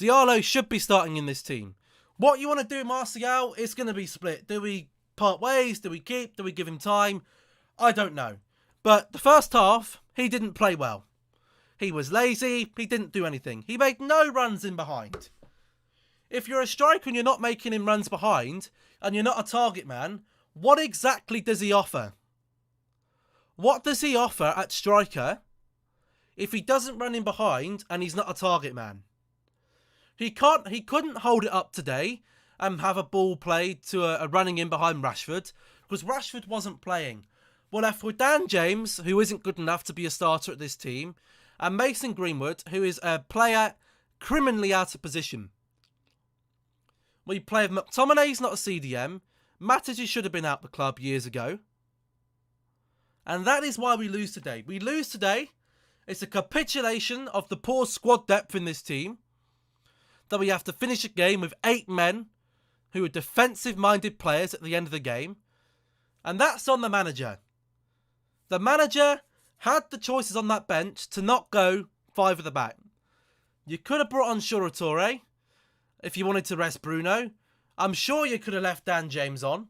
Diallo should be starting in this team. What you want to do, Martial, is going to be split. Do we part ways? Do we keep? Do we give him time? I don't know. But the first half, he didn't play well. He was lazy. He didn't do anything. He made no runs in behind. If you're a striker and you're not making him runs behind, and you're not a target man, what exactly does he offer? What does he offer at striker if he doesn't run in behind and he's not a target man? He couldn't hold it up today and have a ball played to a running in behind Rashford, because Rashford wasn't playing. We're left with Dan James, who isn't good enough to be a starter at this team, and Mason Greenwood, who is a player criminally out of position. We play with McTominay's not a CDM. Matters should have been out the club years ago. And that is why we lose today. We lose today. It's a capitulation of the poor squad depth in this team. That we have to finish a game with 8 men who are defensive-minded players at the end of the game. And that's on the manager. The manager had the choices on that bench to not go 5 at the back. You could have brought on Toure if you wanted to rest Bruno. I'm sure you could have left Dan James on.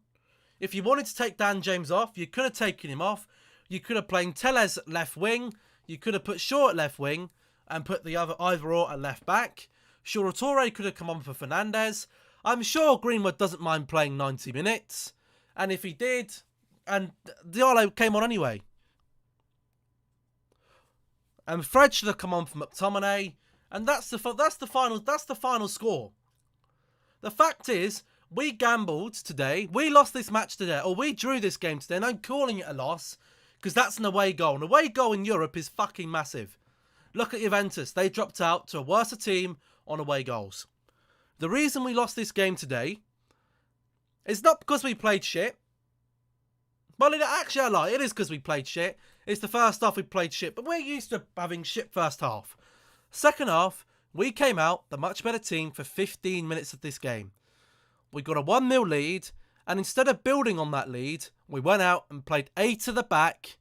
If you wanted to take Dan James off, you could have taken him off. You could have played Tellez at left wing. You could have put Shaw at left wing and put the other either or at left back. Toure could have come on for Fernandes. I'm sure Greenwood doesn't mind playing 90 minutes. And if he did, and Diallo came on anyway. And Fred should have come on for McTominay. And that's the final score. The fact is, we gambled today. We lost this match today, or we drew this game today, and I'm calling it a loss because that's an away goal. An away goal in Europe is fucking massive. Look at Juventus. They dropped out to a worse team on away goals. The reason we lost this game today is not because we played shit. Well, actually, I lie. It is because we played shit. It's the first half we played shit, but we're used to having shit first half. Second half, we came out the much better team for 15 minutes of this game. We got a 1-0 lead, and instead of building on that lead, we went out and played 8 at the back,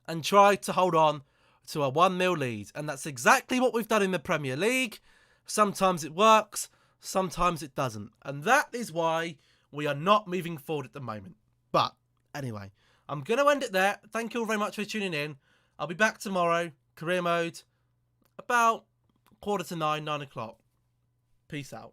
and tried to hold on to a 1-0 lead. And that's exactly what we've done in the Premier League. Sometimes it works, sometimes it doesn't. And that is why we are not moving forward at the moment. But anyway, I'm going to end it there. Thank you all very much for tuning in. I'll be back tomorrow, career mode, about 8:45, 9 o'clock. Peace out.